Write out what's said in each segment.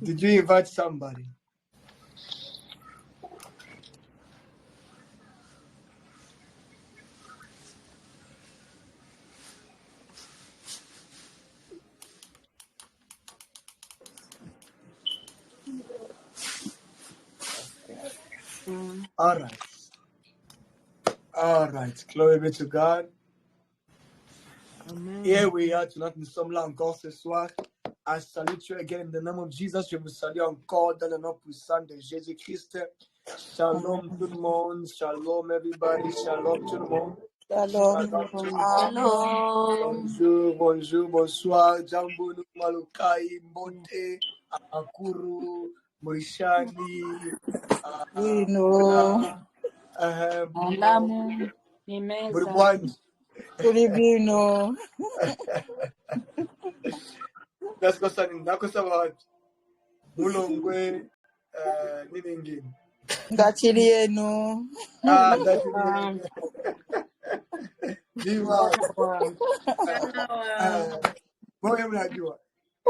Did you invite somebody? All right. All right. Glory be to God. Amen. Here we are tonight, nous sommes là encore ce soir. I salute you again in the name of Jesus. Je vous salue encore dans le nom puissant de Jésus-Christ. Shalom tout le monde. Shalom everybody. Shalom tout le monde. Shalom. Bonjour, bonjour, bonsoir. Jambounu, Malukai, Mbote, Akuru, Moishani, Vino. Alamu, Imeza, Burbuan. Kulibino. Nakosa watu. Mulongwe, nini ingine? Ngachilienu. Ndachini. Diwa. Moyo mnajua.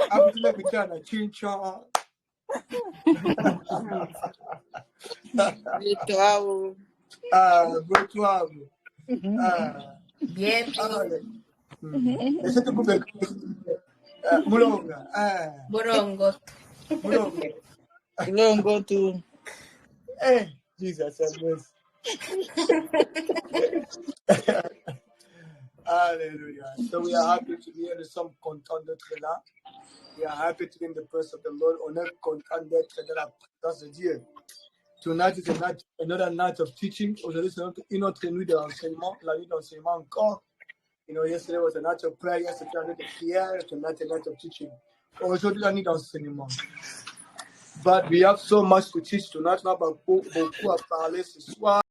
Hapo tumekutana chincha. Vitu au. Botu wangu. Yepi, Ese tu kumbe. Mulonga. Borongo, Longo tu. Jesus have mercy. Hallelujah. So we are happy to be here. Nous sommes contents d'être là. We are happy to be in the presence of the Lord. On est content d'être dans la présence de Dieu. Tonight is another night of teaching. Aujourd'hui, c'est une autre nuit d'enseignement. La nuit d'enseignement encore. You know, yesterday was a night of prayer. Yesterday was a night of prayer. Tonight a night of teaching. Aujourd'hui, la nuit d'enseignement. But we have so much to teach tonight. On a beaucoup à parler ce soir.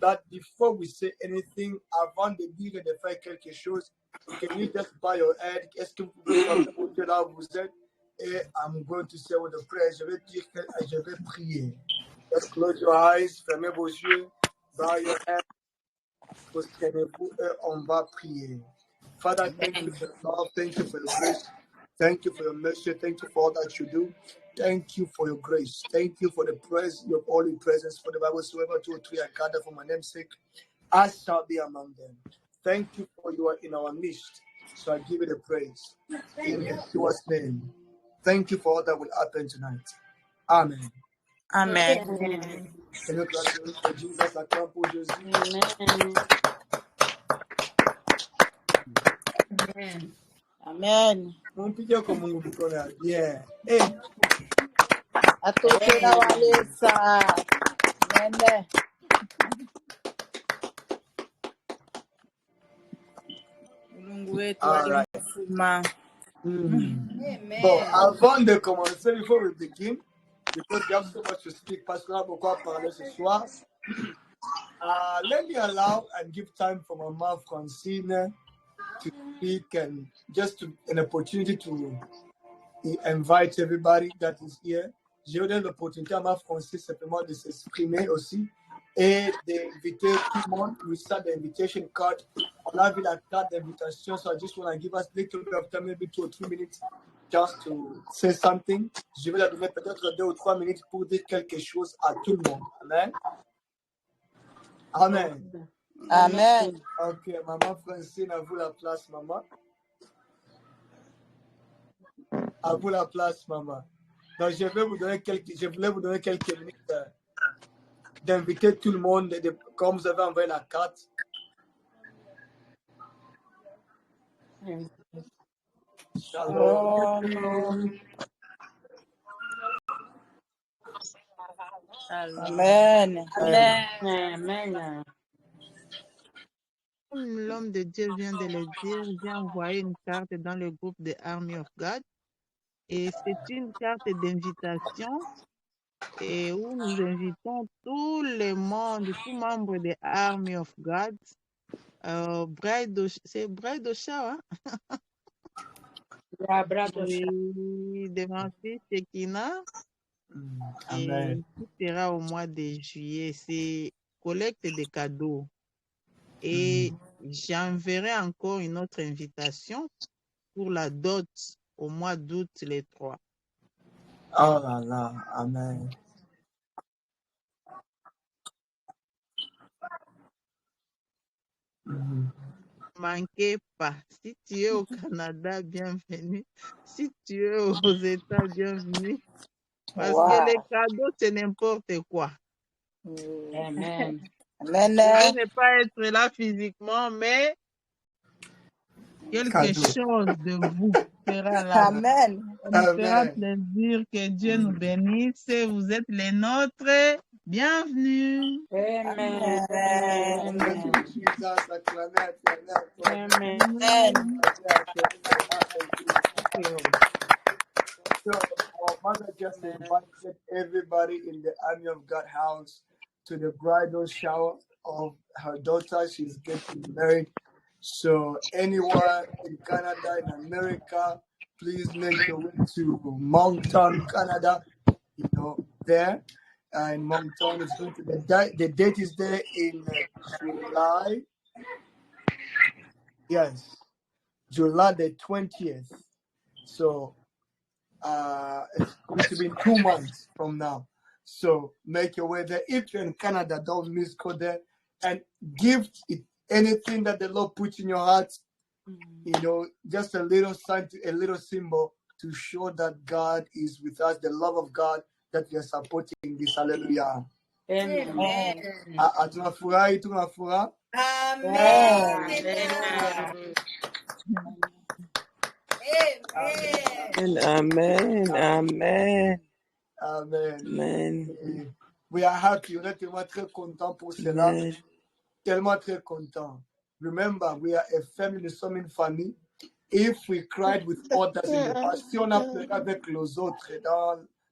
That before we say anything, avant de dire et de faire quelque chose, can you just bow your head? Est-ce que vous pouvez porter là où vous êtes? Et I'm going to say with a prayer. Je vais dire que je vais prier. Just close your eyes, fermez vos yeux, bow your head. Prosternez-vous et on va prier. Father, thank you for the love, thank you for your grace, thank you for your mercy, thank you for all that you do. Thank you for your grace. Thank you for the presence, your holy presence. For the Bible, so whoever 2 or 3 are gathered for my name's sake, I shall be among them. Thank you for you are in our midst. So I give you the praise. In Yeshua's name. Thank you for all that will happen tonight. Amen. Amen. Can you clap for Jesus? Acclaim pour Jésus. Amen. Amen. Mpige kwa Mungu mkono yake. Yeah. Atokea walesa. Nene. Mungu wetu alimfuma. Bon, avant de commencer, before we begin, because we have so much to speak, parce qu'on a beaucoup à parler ce soir, let me allow and give time for Mama Francine to speak and just to an opportunity to invite everybody that is here. J'ai donné l'opportunité à Mama Francine simplement de s'exprimer aussi et d'inviter tout le monde. We start the invitation card. On a vu la carte d'invitation, so I just want to give us a little bit of time, maybe 2 or 3 minutes, just to say something. Je vais la donner peut-être 2 ou 3 minutes pour dire quelque chose à tout le monde. Amen. Amen. Amen. Ok, Maman Francine, à vous la place, maman. À vous la place, maman. Donc, je voulais vous donner quelques minutes d'inviter tout le monde, comme vous avez envoyé la carte. Shalom. Amen. Amen. Comme l'homme de Dieu vient de le dire, j'ai envoyé une carte dans le groupe de Army of God. Et c'est une carte d'invitation et où nous invitons tout le monde, tous membres de Army of God. C'est Bride Ocha, hein? Et de ma fille Shekina. Et qui sera au mois de juillet. C'est collecte de cadeaux. Et j'enverrai encore une autre invitation pour la dot au mois d'août, les 3. Oh là là, amen. Manquez pas. Si tu es au Canada, bienvenue. Si tu es aux États, bienvenue. Parce que les cadeaux, c'est n'importe quoi. Amen. Je peux ne pas être là physiquement, mais quelque chose de vous sera là. Amen. Ça nous fera plaisir, que Dieu nous bénisse. Vous êtes les nôtres. Bienvenue. Amen. Amen. So our mother just invited everybody in the Army of God house to the bridal shower of her daughter. She's getting married. So anywhere in Canada, in America, please make your way to Moncton, Canada. You know, there in Moncton, it's going to the date is there in July. Yes, July the 20th. So it's going to be 2 months from now. So make your way there. If you're in Canada, don't miss go there and give it anything that the Lord puts in your heart. You know, just a little sign, a little symbol to show that God is with us, the love of God that we are supporting this. Hallelujah. Amen. Tunafurahi, tunafurahi. Amen. Amen. Amen. Amen. We are happy. On est tellement très content pour cela. Amen. Tellement très content. Remember, we are a family, nous sommes une famille. If we cried with others in the past, si on a pleuré avec les autres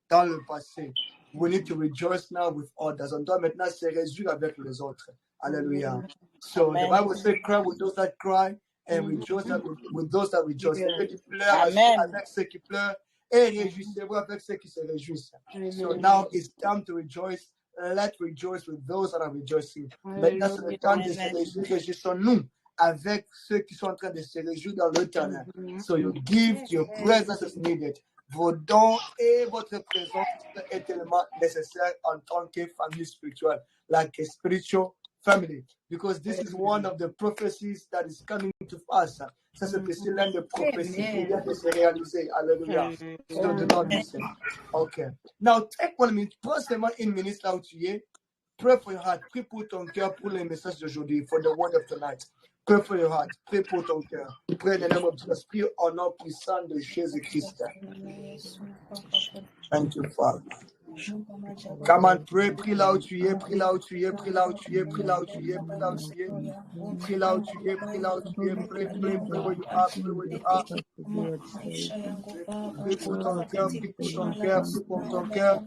dans le passé, we need to rejoice now with others. On doit maintenant se réjouir avec les autres. Hallelujah. So the Bible says, cry with those that cry and rejoice with those that rejoice. Et tu pleures avec ceux qui pleurent et réjouissez-vous avec ceux qui se réjouissent. So now it's time to rejoice. Let's rejoice with those that are rejoicing. Maintenant, c'est le temps de se réjouir. Réjouissons-nous avec ceux qui sont en train de se réjouir dans l'éternel. So your gift, your presence is needed. Vos dons et votre présence est tellement nécessaire en tant que famille spirituelle, like a spiritual family, because this is one of the prophecies that is coming to pass. Ça, c'est aussi l'une des prophéties qui vient de se réaliser. Alléluia. So do not miss it. Okay. Now, take 1 minute. Prends seulement 1 minute là où tu es. Pray for your heart. Prie pour ton cœur pour les messages d'aujourd'hui, for the word of tonight. Pray for your heart. Pray pour ton cœur. Pray in the name of Jesus. Prie au nom puissant de Jésus-Christ. Thank you, Father. Come on, pray. Prie là où tu es. Prie là où tu es. Prie là où tu es. Prie là où tu es. Prie là où tu es. Prie là où tu es. Prie là où tu es. Pray where you are. Pray where you are. Prie pour ton cœur. Prie pour ton cœur. Prie pour ton cœur.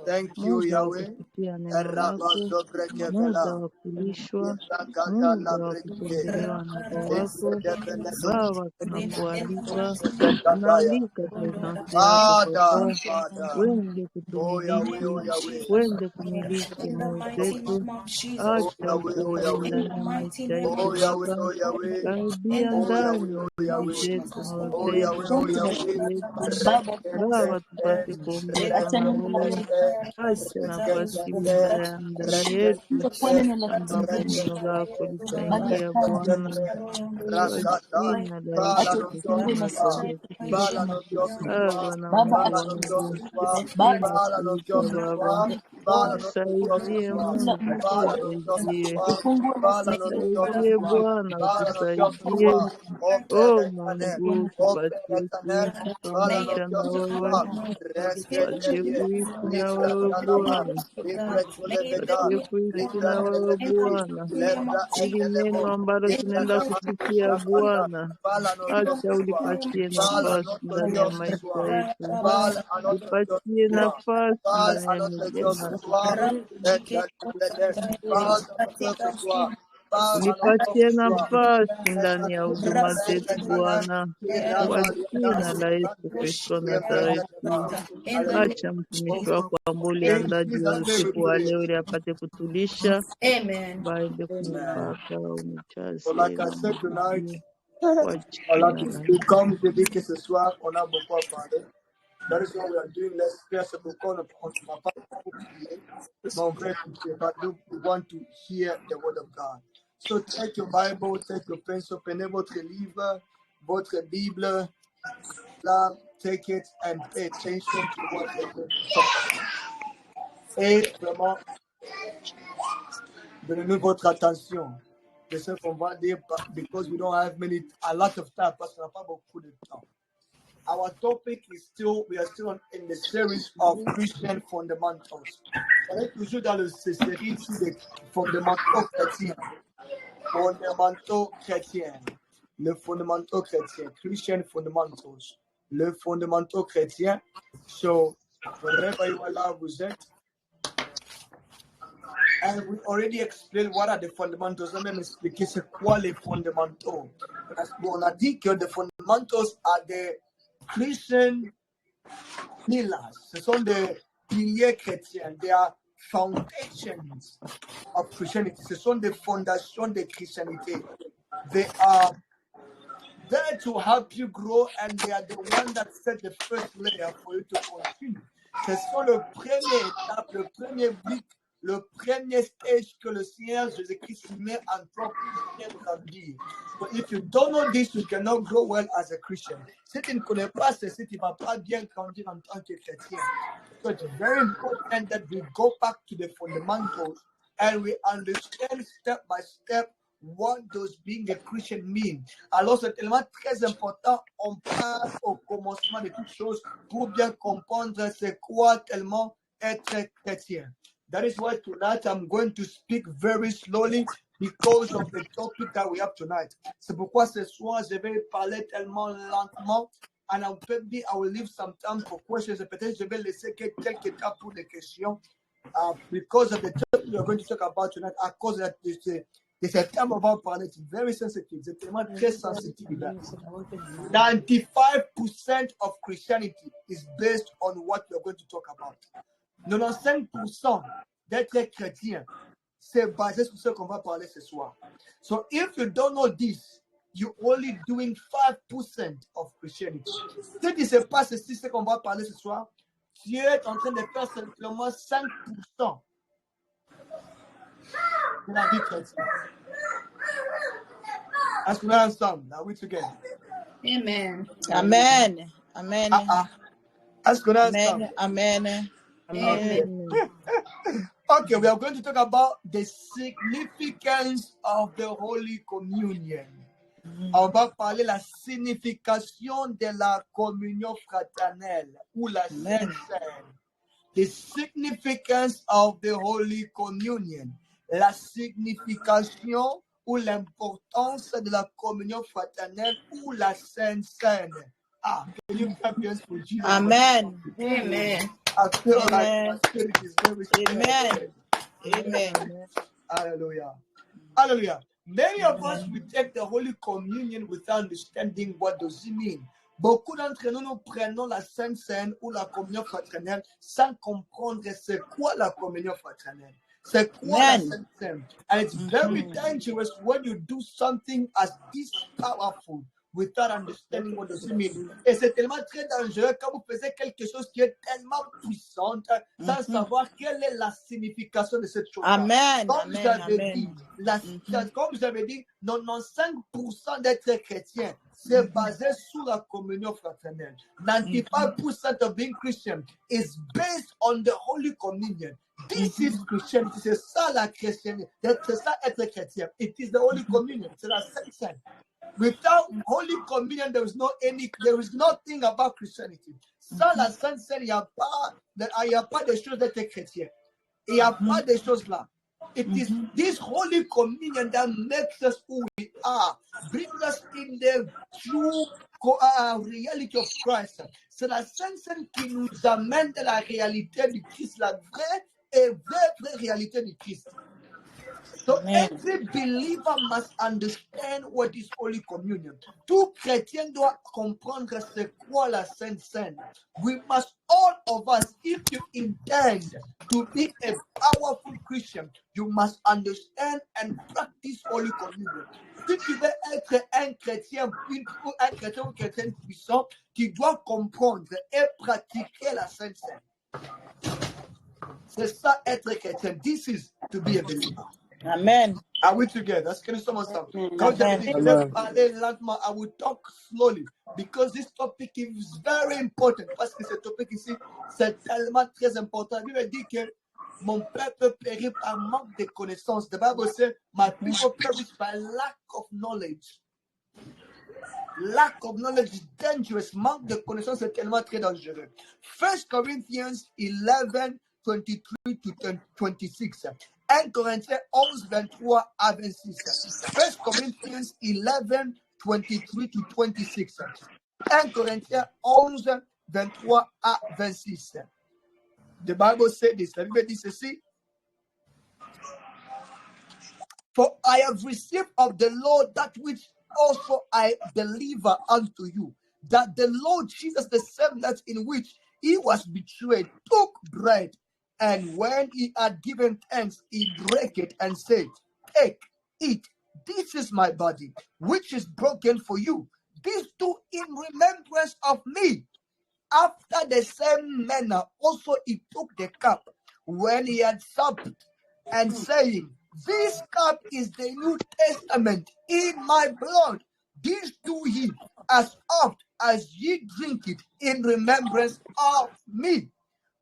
Thank you, Yahweh. Muda wa kulishwa, muda wa kutembelewa na Roho wako. Baba, tunakualika, tunaalika presence yako Baba, wende kutumiliki, wende kumiliki moyo zetu. Acha ukaingie ndani ya maisha yetu Baba, karibia ndani ya akili zetu, roho zetu, nafsi yetu Baba, tupate kuongozwa na wewe. Acha nafasi mbaya ndani yetu, ambapo neno lako litaingia Bwana, kwa jina la Yesu Kristo. Baba na Mungu wangu, ninakuita Baba, utusaidie Mungu, utusaidie, utusaidie Bwana, utusaidie. Oh Mungu, tupatie kuishi pamoja na wewe, tupatie kuishi na wewe Bwana, tupatie kuishi na wewe Bwana, ili neno ambalo tunaenda kusikia Bwana, acha ulipatie nafasi ndani ya maisha yetu, ulipatie nafasi ndani ya mioyo yetu. ulipatie nafasi ndani ya huduma zetu Bwana, kwa jina la Yesu Kristo Nazareti. Acha mtumishi wako ambaye uliandaji wa usiku wa leo ili apate kutulisha, baende kumpata unijaze Like I na said tonight, mjie kwa jina la Yesu. comme je dis que ce soir, on a beaucoup à parler. That is what we are doing. Let's pray. C'est pourquoi on ne va pas beaucoup prier, mais on va écouter. But we want to hear the word of God. So take your Bible, take your pencil, prenez votre livre, votre Bible, là, take it and pay attention to what we're going to talk about. Et vraiment, donnez-nous votre attention. C'est ce qu'on va dire, because we don't have a lot of time, parce qu'on n'a pas beaucoup de temps. Our topic is still, we are still in the series of Christian fundamentals. On est toujours dans la série des fondamentaux chrétiens. Fondamentaux chrétiens. Le fondamentaux chrétien. Christian fundamentals. Le fondamentaux chrétien. So, wherever you are là, vous êtes. And we already explained what are the fundamentals. On a même expliqué c'est quoi les fondamentaux. Parce qu'on a dit que the fundamentals are the Christian pillars. Ce sont des piliers chrétiens. They are foundations of Christianity. Ce sont des fondations de Christianité. They are there to help you grow, and they are the one that set the first layer for you to continue. Ce sont le premier étape, le premier brique, le premier stage que le Seigneur Jésus-Christ met en toi pour grandir. But if you don't know this, you cannot grow well as a Christian. Si tu ne connais pas ceci, tu ne vas pas bien grandir en tant que chrétien. So it's very important that we go back to the fundamentals and we understand step by step what does being a Christian mean. Alors c'est tellement très important, on passe au commencement de toutes choses pour bien comprendre c'est quoi tellement être chrétien. That is why tonight I'm going to speak very slowly because of the topic that we have tonight. C'est pourquoi ce soir je vais parler tellement lentement, and maybe I will leave some time for questions. Et peut-être je vais laisser quelques temps pour des questions. Because of the topic we are going to talk about tonight, à cause de ce thème on va parler, it's very sensitive. C'est tellement très sensitive. 95% of Christianity is based on what we are going to talk about. 95% d'être chrétien, c'est basé sur ce qu'on va parler ce soir. So if you don't know this, you're only doing 5% of Christianity. Si tu ne sais pas ceci, ce qu'on va parler ce soir, tu es en train de faire simplement 5% de la vie chrétienne. Est-ce qu'on est ensemble? Are we together? Amen. Amen. Amen. Est-ce qu'on est ensemble? Amen. Amen. Okay, we are going to talk about the significance of the Holy Communion. On va parler la signification de la communion fraternelle ou la Sainte Seine. The significance of the Holy Communion. La signification ou l'importance de la communion fraternelle ou la Sainte Seine. Can you clap your hands for Jesus? Amen. Amen. I feel like my spirit is very Amen. Amen. Hallelujah. Hallelujah. Many of us we take the Holy Communion without understanding what does it mean. Beaucoup d'entre nous, nous prenons la Sainte Seine ou la communion fraternelle sans comprendre c'est quoi la communion fraternelle. C'est quoi la Sainte Seine? And it's very dangerous when you do something as this powerful without understanding what does it mean. Et c'est tellement très dangereux quand vous faites quelque chose qui est tellement puissante sans savoir quelle est la signification de cette chose. Amen. Comme Amen. vous avez Amen. dit, comme vous avez dit, 95% d'être chrétien, c'est basé sur la communion fraternelle. 95% of being Christian is based on the Holy Communion. This is Christianity. C'est ça la chrétienté. C'est ça être chrétien. It is the Holy Communion. C'est la Sainte Seine. Without Holy Communion, there is nothing about Christianity. Sans la Sainte Seine, il n'y a pas de choses d'être chrétien. Il n'y a pas de choses là. It is this Holy Communion that makes us who we are, brings us in the true reality of Christ. C'est la Sainte Seine qui nous amène dans la réalité du Christ, la vraie réalité du Christ. So Amen. every believer must understand what is Holy Communion. Tout chrétien doit comprendre c'est quoi la Sainte Seine. We must, all of us, if you intend to be a powerful Christian, you must understand and practice Holy Communion. Si tu veux être un chrétien ou un chrétien ou chrétienne puissant, tu dois comprendre et pratiquer la Sainte Seine. C'est ça être chrétien. This is to be a believer. Amen. Are we together? Est-ce que nous sommes ensemble? Quand je dis, je vais parler lentement, I will talk slowly because this topic is very important. Parce que ce topic ici, c'est tellement très important. La Bible dit que mon peuple périt par manque de connaissances. The Bible says, my people perish by lack of knowledge. Lack of knowledge is dangerous. Manque de connaissances est tellement très dangereux. 1 Corinthians 11, 23 to 26. 1 Corinthiens 11, 23 à 26. 1 Corinthians 11, 23 to 26. 1 Corinthiens 11, 23 à 26. The Bible said this. La Bible dit ceci. For I have received of the Lord that which also I deliver unto you, that the Lord Jesus, the same night in which he was betrayed, took bread, and when he had given thanks, he brake it and said, take, eat, this is my body, which is broken for you. This do in remembrance of me. After the same manner also he took the cup when he had supped, and saying, this cup is the New Testament in my blood. This do ye as oft as ye drink it in remembrance of me.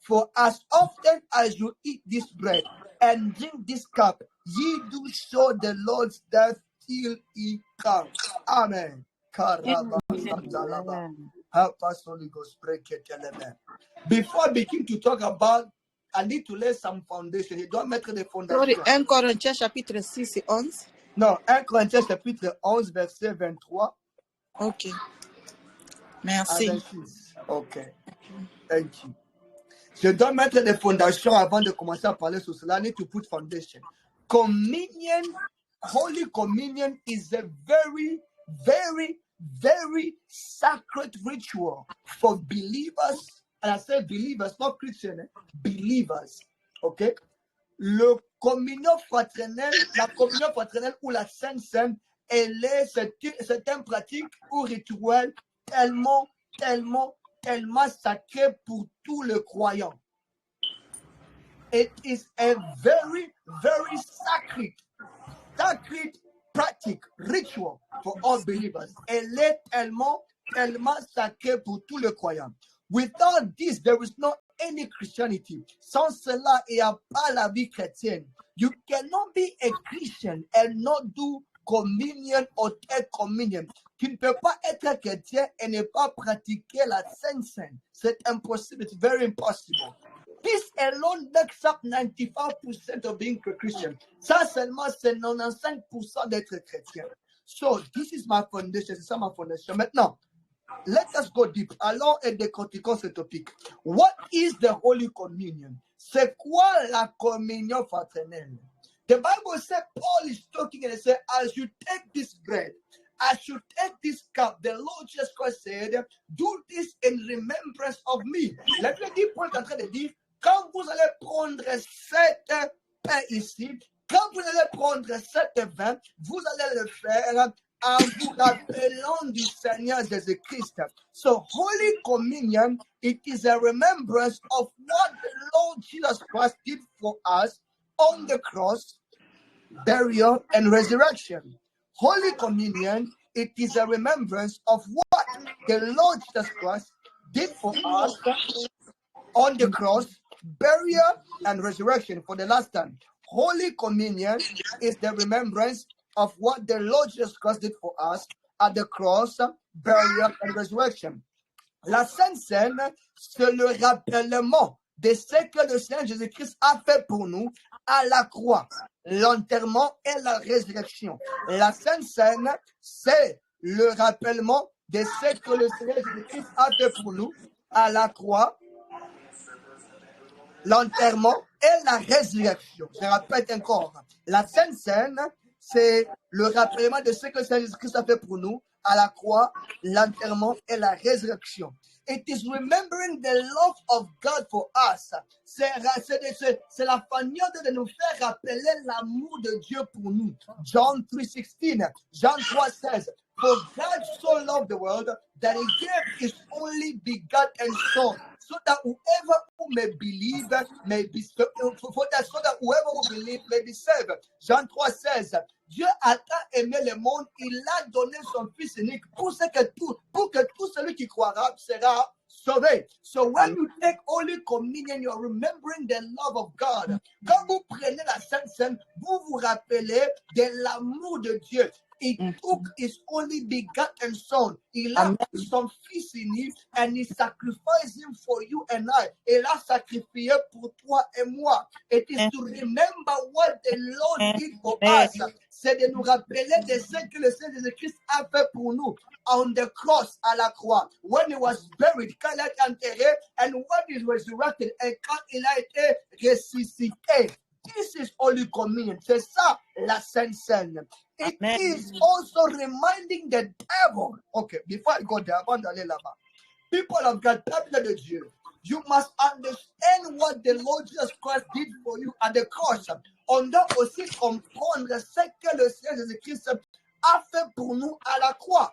For as often as you eat this bread and drink this cup, ye do show the Lord's death till he comes. Amen. Help us, Holy Ghost. Before I begin to talk about, I need to lay some foundation. You don't mettre des Sorry, fondations. 1 Corinthiens chapitre 6 et 11. Non, 1 Corinthiens chapitre 11, verset 23 Ok. à Merci. 26. Ok. Thank you. Je dois mettre des fondations avant de commencer à parler sur cela. I need to put foundation. Communion, Holy Communion is a very, very, very sacred ritual for believers. And I say believers, not Christian, believers. Okay? La communion fraternelle ou la Sainte Seine, c'est une pratique ou rituel tellement sacré pour tous les croyants. It is a very, very sacred pratique, ritual for all believers. Elle est tellement sacrée pour tous les croyants. Without this, there is no any Christianity. Sans cela, il n'y a pas la vie chrétienne. You cannot be a Christian and not do communion or take communion. Tu ne peux pas être chrétien et ne pas pratiquer la Sainte Seine. C'est impossible. It's very impossible. This alone makes up 95% of being a Christian. Ça seulement, c'est 95% d'être chrétien. So, this is my foundation. C'est ça ma fondation. Maintenant, let us go deep. Allons et décortiquons ce topic. What is the Holy Communion? C'est quoi la communion fraternelle? The Bible says, Paul is talking and he said, as you take this bread, as you take this cup, the Lord Jesus Christ said, do this in remembrance of me. La Bible dit, Paul est en train de dire, quand vous allez prendre cette pain ici, quand vous allez prendre cette vin, vous allez le faire en vous rappelant du Seigneur Jésus-Christ. So, Holy Communion, it is a remembrance of what the Lord Jesus Christ did for us on the cross, burial, and resurrection. Holy Communion, it is a remembrance of what the Lord Jesus Christ did for us on the cross, burial, and resurrection for the last time. Holy Communion is the remembrance of what the Lord Jesus Christ did for us at the cross, burial, and resurrection. La Sainte Seine, c'est le rappellement de ce que le Seigneur Jésus-Christ a fait pour nous à la croix, l'enterrement et la résurrection. La Sainte Seine, c'est le rappellement de ce que le Seigneur Jésus-Christ a fait pour nous à la croix, l'enterrement et la résurrection. Je répète encore, la Sainte Seine, c'est le rappellement de ce que Jésus-Christ a fait pour nous à la croix, l'enterrement et la résurrection. It is remembering the love of God for us. C'est la manière de nous faire rappeler l'amour de Dieu pour nous. John 3:16, Jean 3:16. For God so loved the world that he gave his only begotten Son, so that whoever who may believe may be so that whoever who believe may be saved. Jean 3:16. Dieu a tant aimé le monde, il a donné son Fils unique pour que tout celui qui croira sera sauvé. So when you take Holy Communion, you're remembering the love of God. Quand vous prenez la Sainte Seine, vous vous rappelez de l'amour de Dieu. He took his only begotten Son. Il a pris son Fils unique and he sacrificed him for you and I. Il a sacrifié pour toi et moi. It is to remember what the Lord did for us. C'est de nous rappeler de ce que le Seigneur Jésus-Christ a fait pour nous on the cross, à la croix. When he was buried, quand il a été enterré, and when he was resurrected, et quand il a été ressuscité. This is Holy Communion. C'est ça la Sainte Seine. It is also reminding the devil. Okay, before I go there, avant d'aller là-bas. People of God, peuple de Dieu, you must understand what the Lord Jesus Christ did for you at the cross. On doit aussi comprendre ce que le Seigneur Jésus-Christ a fait pour nous à la croix.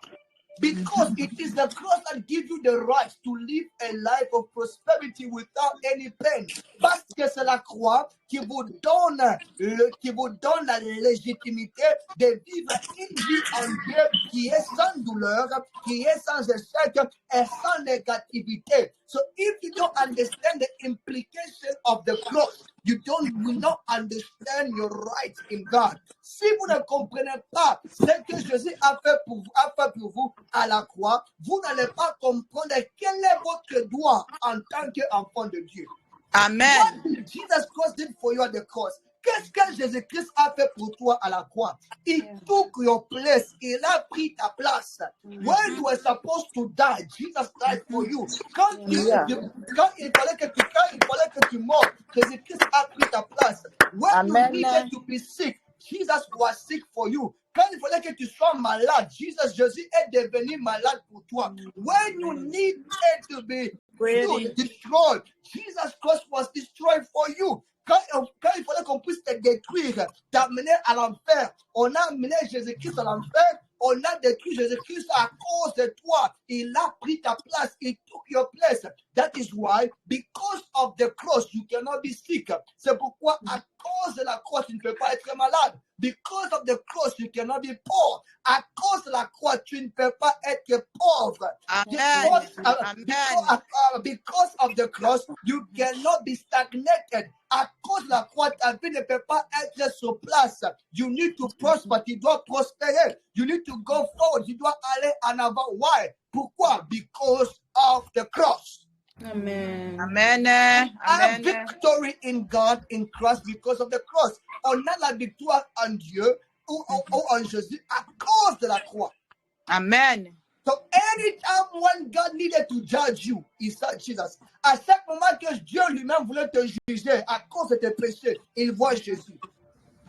Because it is the cross that gives you the right to live a life of prosperity without any pain. Parce que c'est la croix qui vous donne la légitimité de vivre une vie en Dieu qui est sans douleur, qui est sans échec et sans négativité. So if you don't understand the implication of the cross, you will not understand your rights in God. Si vous ne comprenez pas ce que Jésus a fait pour vous à la croix, vous n'allez pas comprendre quel est votre droit en tant qu'enfant de Dieu. Amen. What did Jesus Christ did for you at the cross? Qu'est-ce que Jésus-Christ a fait pour toi à la croix? He took your place. Il a pris ta place. When you were supposed to die, Jesus died for you. Quand il fallait que tu meurs, Jésus-Christ a pris ta place. When you needed to be sick, Jesus was sick for you. Quand il fallait que tu sois malade, Jésus est devenu malade pour toi. When you needed to be destroyed, Jesus Christ was destroyed for you. Quand il fallait qu'on puisse te détruire, t'amener à l'enfer, on a amené Jésus-Christ à l'enfer, on a détruit Jésus-Christ à cause de toi. Il a pris ta place. He took your place. That is why, because of the cross, you cannot be sick. C'est pourquoi, à cause de la croix, tu ne peux pas être malade. Because of the cross, you cannot be poor. À cause de la croix, tu ne peux pas être pauvre. Because of the cross, you cannot be stagnated. À cause de la croix, ta vie ne peut pas être sur place. You need to prosper. Tu dois prospérer. You need to go forward. Tu dois aller en avant. Why? Pourquoi? Because of the cross. Amen. Amen. Our victory in God, in Christ, because of the cross. On a la victoire en Dieu ou en Jésus à cause de la croix. Amen. So anytime when God needed to judge you, he said Jesus. À chaque moment que Dieu lui-même voulait te juger à cause de tes péchés, il voit Jésus.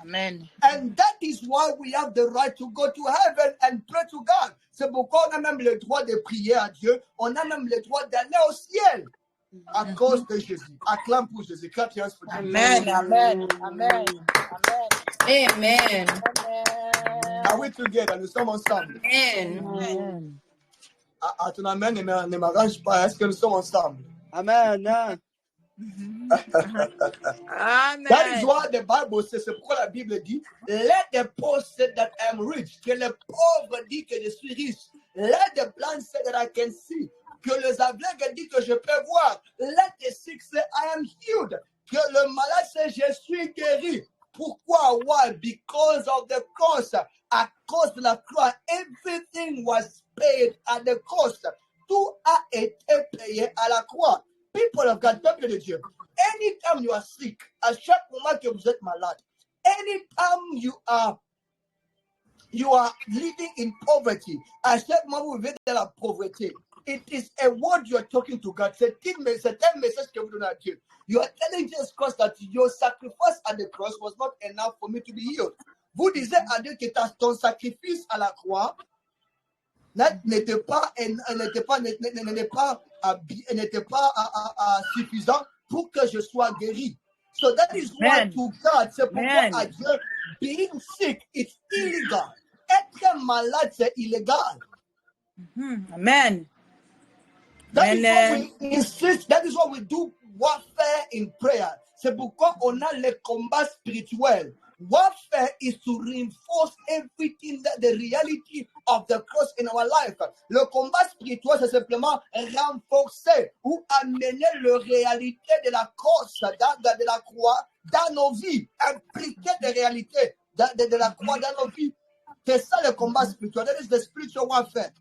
Amen. And that is why we have the right to go to heaven and pray to God. C'est pourquoi on a même le droit de prier à Dieu. On a même le droit d'aller au ciel à cause de Jésus. Acclame pour Jésus. Amen. Amen. Amen. Amen. Are we together? Nous sommes ensemble. Amen. À ton amen ne m'arrange pas. Est-ce que nous sommes ensemble? Amen. Amen. That is why the Bible says, c'est pourquoi la Bible dit, let the poor say that I am rich. Que le pauvre dit que je suis riche. Let the blind say that I can see. Que les aveugles dit que je peux voir. Let the sick say I am healed. Que le malade say je suis guéri. Pourquoi? Why? Because of the cross. À cause de la croix, everything was paid at the cost. Tout a été payé à la croix. People of God, peuple de Dieu, anytime you are sick, à chaque moment que vous êtes malade, anytime you are living in poverty, à chaque moment où vous vivez dans la pauvreté, it is a word you are talking to God. C'est un message que vous donnez à Dieu. You are telling Jesus Christ that your sacrifice at the cross was not enough for me to be healed. Vous disiez à Dieu que ton sacrifice à la croix n'était pas suffisant pour que je sois guéri. So that is why to God, c'est pourquoi à Dieu, being sick, it's illegal. Être malade, c'est illégal. Amen. That is why we insist, that is why we do warfare in prayer. C'est pourquoi on a les combats spirituels. Warfare is to reinforce everything that the reality of the cross in our life. Le combat spirituel, c'est simplement renforcer ou amener la réalité de la croix, de la croix dans nos vies, impliquer des réalités de la croix dans nos vies. C'est ça le combat spirituel. That is the spiritual warfare.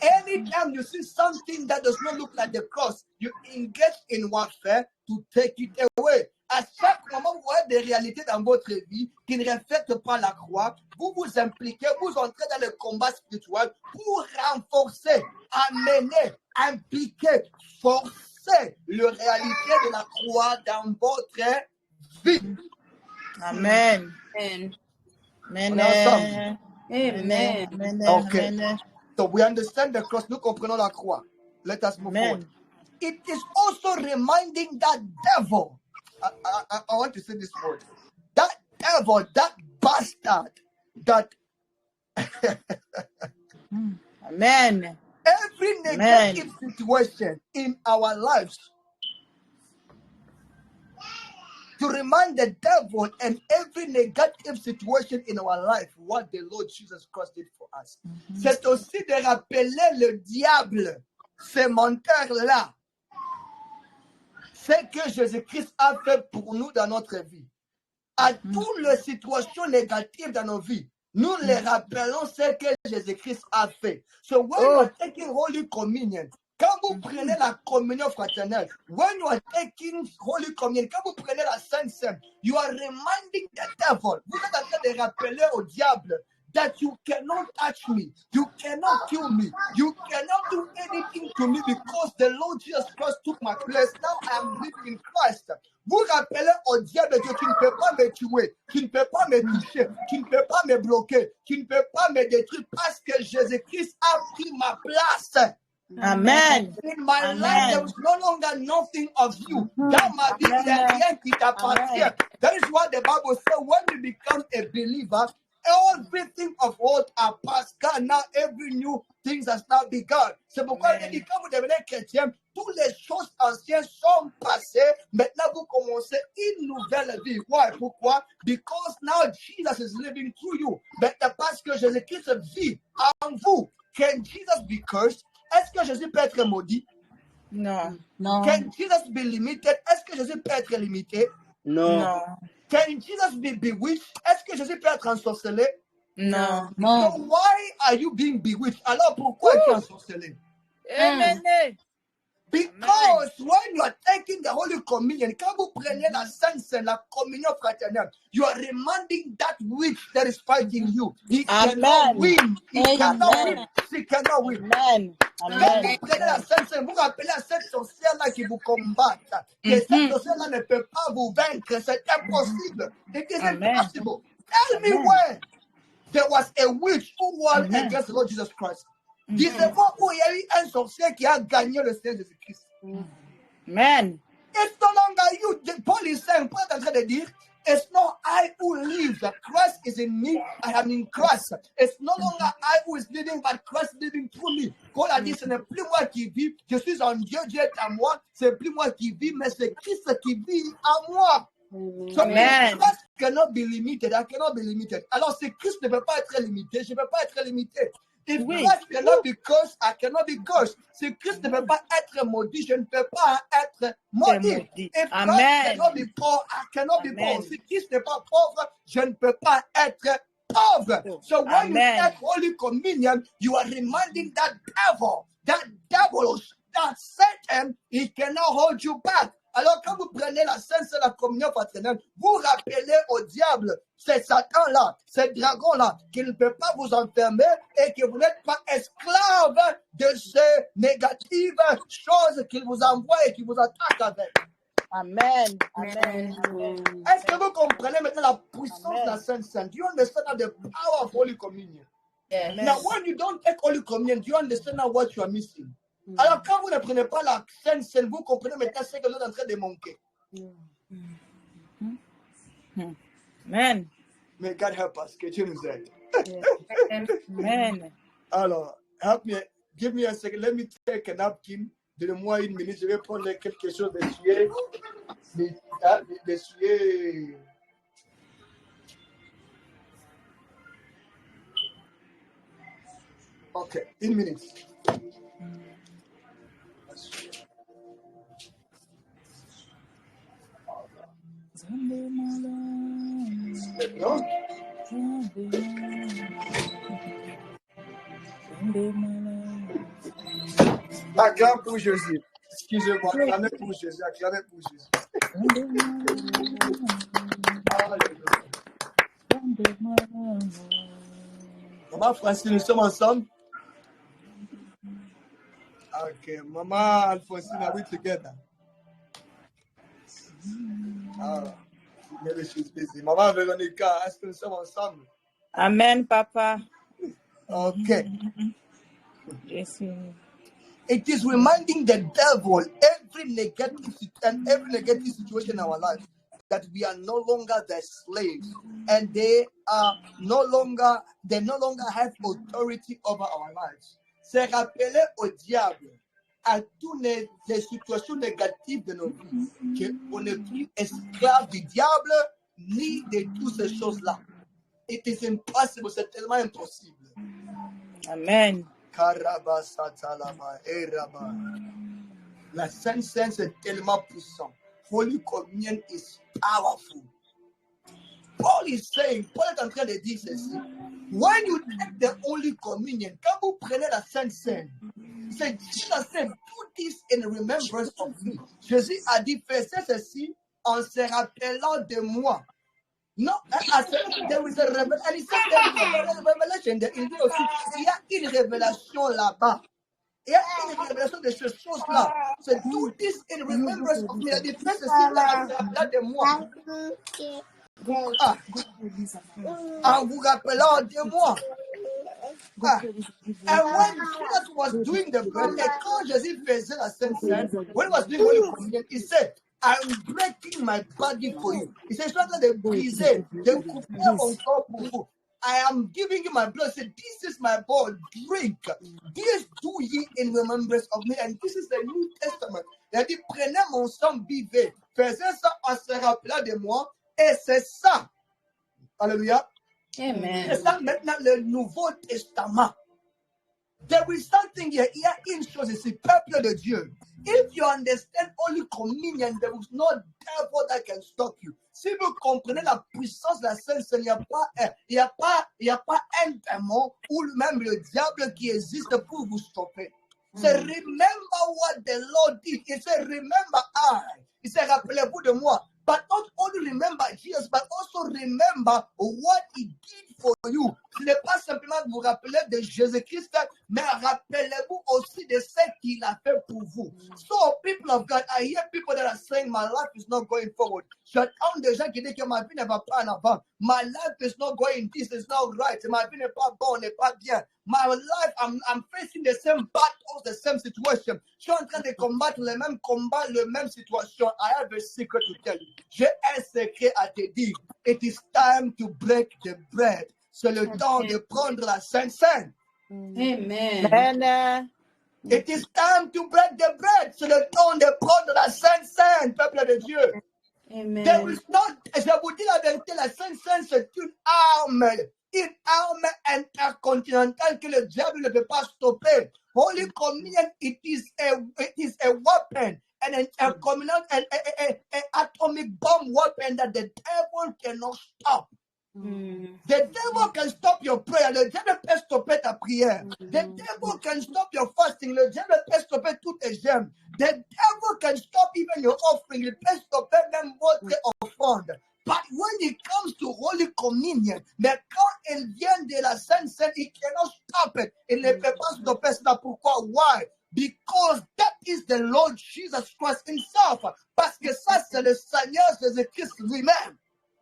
Anytime you see something that does not look like the cross, you engage in warfare to take it away. À chaque moment, vous voyez des réalités dans votre vie qui ne reflètent pas la croix, vous vous impliquez, vous entrez dans le combat spirituel pour renforcer, amener, impliquer, forcer la réalité de la croix dans votre vie. Amen. Amen. Amen. Amen. Amen. Okay. Amen. So we understand the cross. Nous comprenons la croix. Let us move forward. It is also reminding that devil. I want to say this word. That devil, that bastard, that Amen. every negative situation in our lives, to remind the devil and every negative situation in our life what the Lord Jesus Christ did for us. C'est aussi de rappeler le diable, ce menteur-là, ce que Jésus-Christ a fait pour nous dans notre vie. À toutes les situations négatives dans nos vies, nous les rappelons ce que Jésus-Christ a fait. So when you are taking Holy Communion, quand vous prenez la communion fraternelle, when you are taking Holy Communion, quand vous prenez la Sainte Seine, you are reminding the devil, vous êtes en train de rappeler au diable that you cannot touch me, you cannot kill me, you cannot do anything to me because the Lord Jesus Christ took my place. Now I am living in Christ. Vous rappelez au diable que tu ne peux pas me tuer, tu ne peux pas me toucher, tu ne peux pas me bloquer, tu ne peux pas me détruire parce que Jésus-Christ a pris ma place. Amen. In my life, there is no longer nothing of you. Dans ma vie, il n'y a rien qui t'appartient. That is what the Bible says. When you become a believer, everything of old are past. God, now every new things has now begun. C'est pourquoi il dit, quand vous devenez chrétien, toutes les choses anciennes sont passées. Maintenant, vous commencez une nouvelle vie. Why? Pourquoi? Because now Jesus is living through you. Maintenant, parce que Jésus-Christ vit en vous. Can Jesus be cursed? Est-ce que Jésus peut être maudit? Non. Can Jesus be limited? Est-ce que Jésus peut être limité? Non. Can Jesus be bewitched? Est-ce que Jésus peut être ensorcelé? Non. So why are you being bewitched? Alors pourquoi es-tu ensorcelé? Amen. Because when you are taking the Holy Communion, quand vous prenez la Sainte Seine, la communion fraternelle, you are reminding that witch that is fighting you. He cannot win. He cannot win. She cannot win. Amen. Quand vous prenez la Sainte Seine, vous rappelez à cette sorcière-là qui vous combat. Que cette sorcière-là ne peut pas vous vaincre. C'est impossible. It is impossible. Tell me where there was a witch who won against the Lord Jesus Christ. Dis-moi où il y a eu un sorcier qui a gagné le Seigneur Jésus-Christ. Amen. It's no longer you. Paul is saying, Paul est en train de dire, it's not I who live. Christ is in me. I am in Christ. It's no longer I who is living, but Christ living through me. Paul a dit, ce n'est plus moi qui vis. Je suis en Dieu, Dieu est à moi. C'est plus moi qui vis, mais c'est Christ qui vit en moi. So Christ cannot be limited. I cannot be limited. Alors, si Christ ne peut pas être limité, je ne peux pas être limité. If Christ cannot be cursed, I cannot be cursed. Si Christ ne peut pas être maudit, je ne peux pas être maudit. If Christ cannot be poor, I cannot be poor. Si Christ n'est pas pauvre, je ne peux pas être pauvre. So when you take Holy Communion, you are reminding that devil, that devil, that Satan, he cannot hold you back. Alors, quand vous prenez la Sainte Seine, la communion fraternelle, vous rappelez au diable, c'est Satan-là, c'est dragon-là, qui ne peut pas vous enfermer et que vous n'êtes pas esclave de ces négatives choses qu'il vous envoie et qui vous attaque avec. Amen. Amen. Est-ce que vous comprenez maintenant la puissance de la Sainte Seine? Do you understand the power of Holy Communion? Yes. Now, when you don't take Holy Communion, do you understand now what you are missing? Alors, quand vous ne prenez pas la Sainte Seine, vous comprenez maintenant ce que vous êtes en train de manquer. Amen. May God help us. Que Dieu nous aide. Amen. Alors, help me. Give me a second. Let me take a napkin. Donnez-moi une minute. Je vais prendre quelque chose d'essuyer. D'essuyer. Ok, une minute. Non? Acclame pour Jésus. Excusez-moi, acclamez pour Jésus. Acclamez pour Jésus. Maman Francine, nous sommes ensemble? Ok, Maman Alphonsine, are we together? Maybe she's busy. Maman Véronica, est-ce que nous sommes ensemble? Amen, Papa. Okay. Yes. It is reminding the devil every negative situation in our life that we are no longer their slaves and they no longer have authority over our lives. C'est rappeler au diable à toutes les situations négatives de nos vies qu'on n'est plus esclave du diable ni de toutes ces choses-là. It is impossible, c'est tellement impossible. Amen. La Sainte Seine, c'est tellement puissant. Holy Communion is powerful. Paul est en train de dire ceci. When you take the Holy Communion, quand vous prenez la Sainte Seine, c'est Jesus said, do this in remembrance of me. Jésus a dit, faites ceci en se rappelant de moi. No, there is a revelation. And he said there is a revelation. Il dit aussi, il y a une révélation là-bas. Il y a une révélation de ces choses-là. C'est do this in remembrance of me. Il a dit, faites ceci là de moi. En vous rappelant de moi. And when Jesus was doing the bread, et quand Jésus faisait la Sainte Seine, when he was doing Holy Communion, he said, I'm breaking my body for you. Il s'est en train de briser, de couper mon corps pour vous. I am giving you my blood. Say, this is my body. Drink. This do ye in remembrance of me. And this is the New Testament. Il a dit, prenez mon sang, buvez. Faites ça en se rappelant de moi. Et c'est ça. Alléluia. Amen. C'est ça maintenant le Nouveau Testament. There is something here. Il y a une chose ici, peuple de Dieu. If you understand Holy Communion, there is no devil that can stop you. Si vous comprenez la puissance de la Sainte Seine, il n'y a pas un démon ou même le diable qui existe pour vous stopper. C'est remember what the Lord did. Il say remember I. Il say rappelez-vous de moi. But not only remember Jesus, but also remember what he did for you. Ce n'est pas simplement vous rappeler de Jésus-Christ, mais rappelez-vous aussi de ce qu'il a fait pour vous. So, people of God, I hear people that are saying, my life is not going forward. J'entends des gens qui disent que ma vie ne va pas en avant. My life is not going, this is not right. Ma vie n'est pas bonne, n'est pas bien. My life, I'm facing the same battles, the same situation. Je suis en train de combattre les mêmes combats, les mêmes situations. I have a secret to tell you. J'ai un secret à te dire. It is time to break the bread. C'est le temps de prendre la Sainte Seine. Amen. Amen. It is time to break the bread. C'est le temps de prendre la Sainte Seine, peuple de Dieu. Amen. There is not, je vous dis la vérité, la Sainte Seine, c'est une arme intercontinentale que le diable ne peut pas stopper. Holy Communion, it is a weapon, an intercontinental, an atomic bomb weapon that the devil cannot stop. The devil can stop your prayer. Le diable peut stopper ta prière. The devil can stop your fasting. Le diable peut stopper tous tes jeûnes. The devil can stop even your offering. Il peut stopper même votre offrande. But when it comes to Holy Communion, mais quand elle vient de la Sainte Seine, il cannot stop it. Il ne peut pas stopper cela. Pourquoi? Why? Because that is the Lord Jesus Christ himself. Parce que ça, c'est le Seigneur Jésus-Christ lui-même.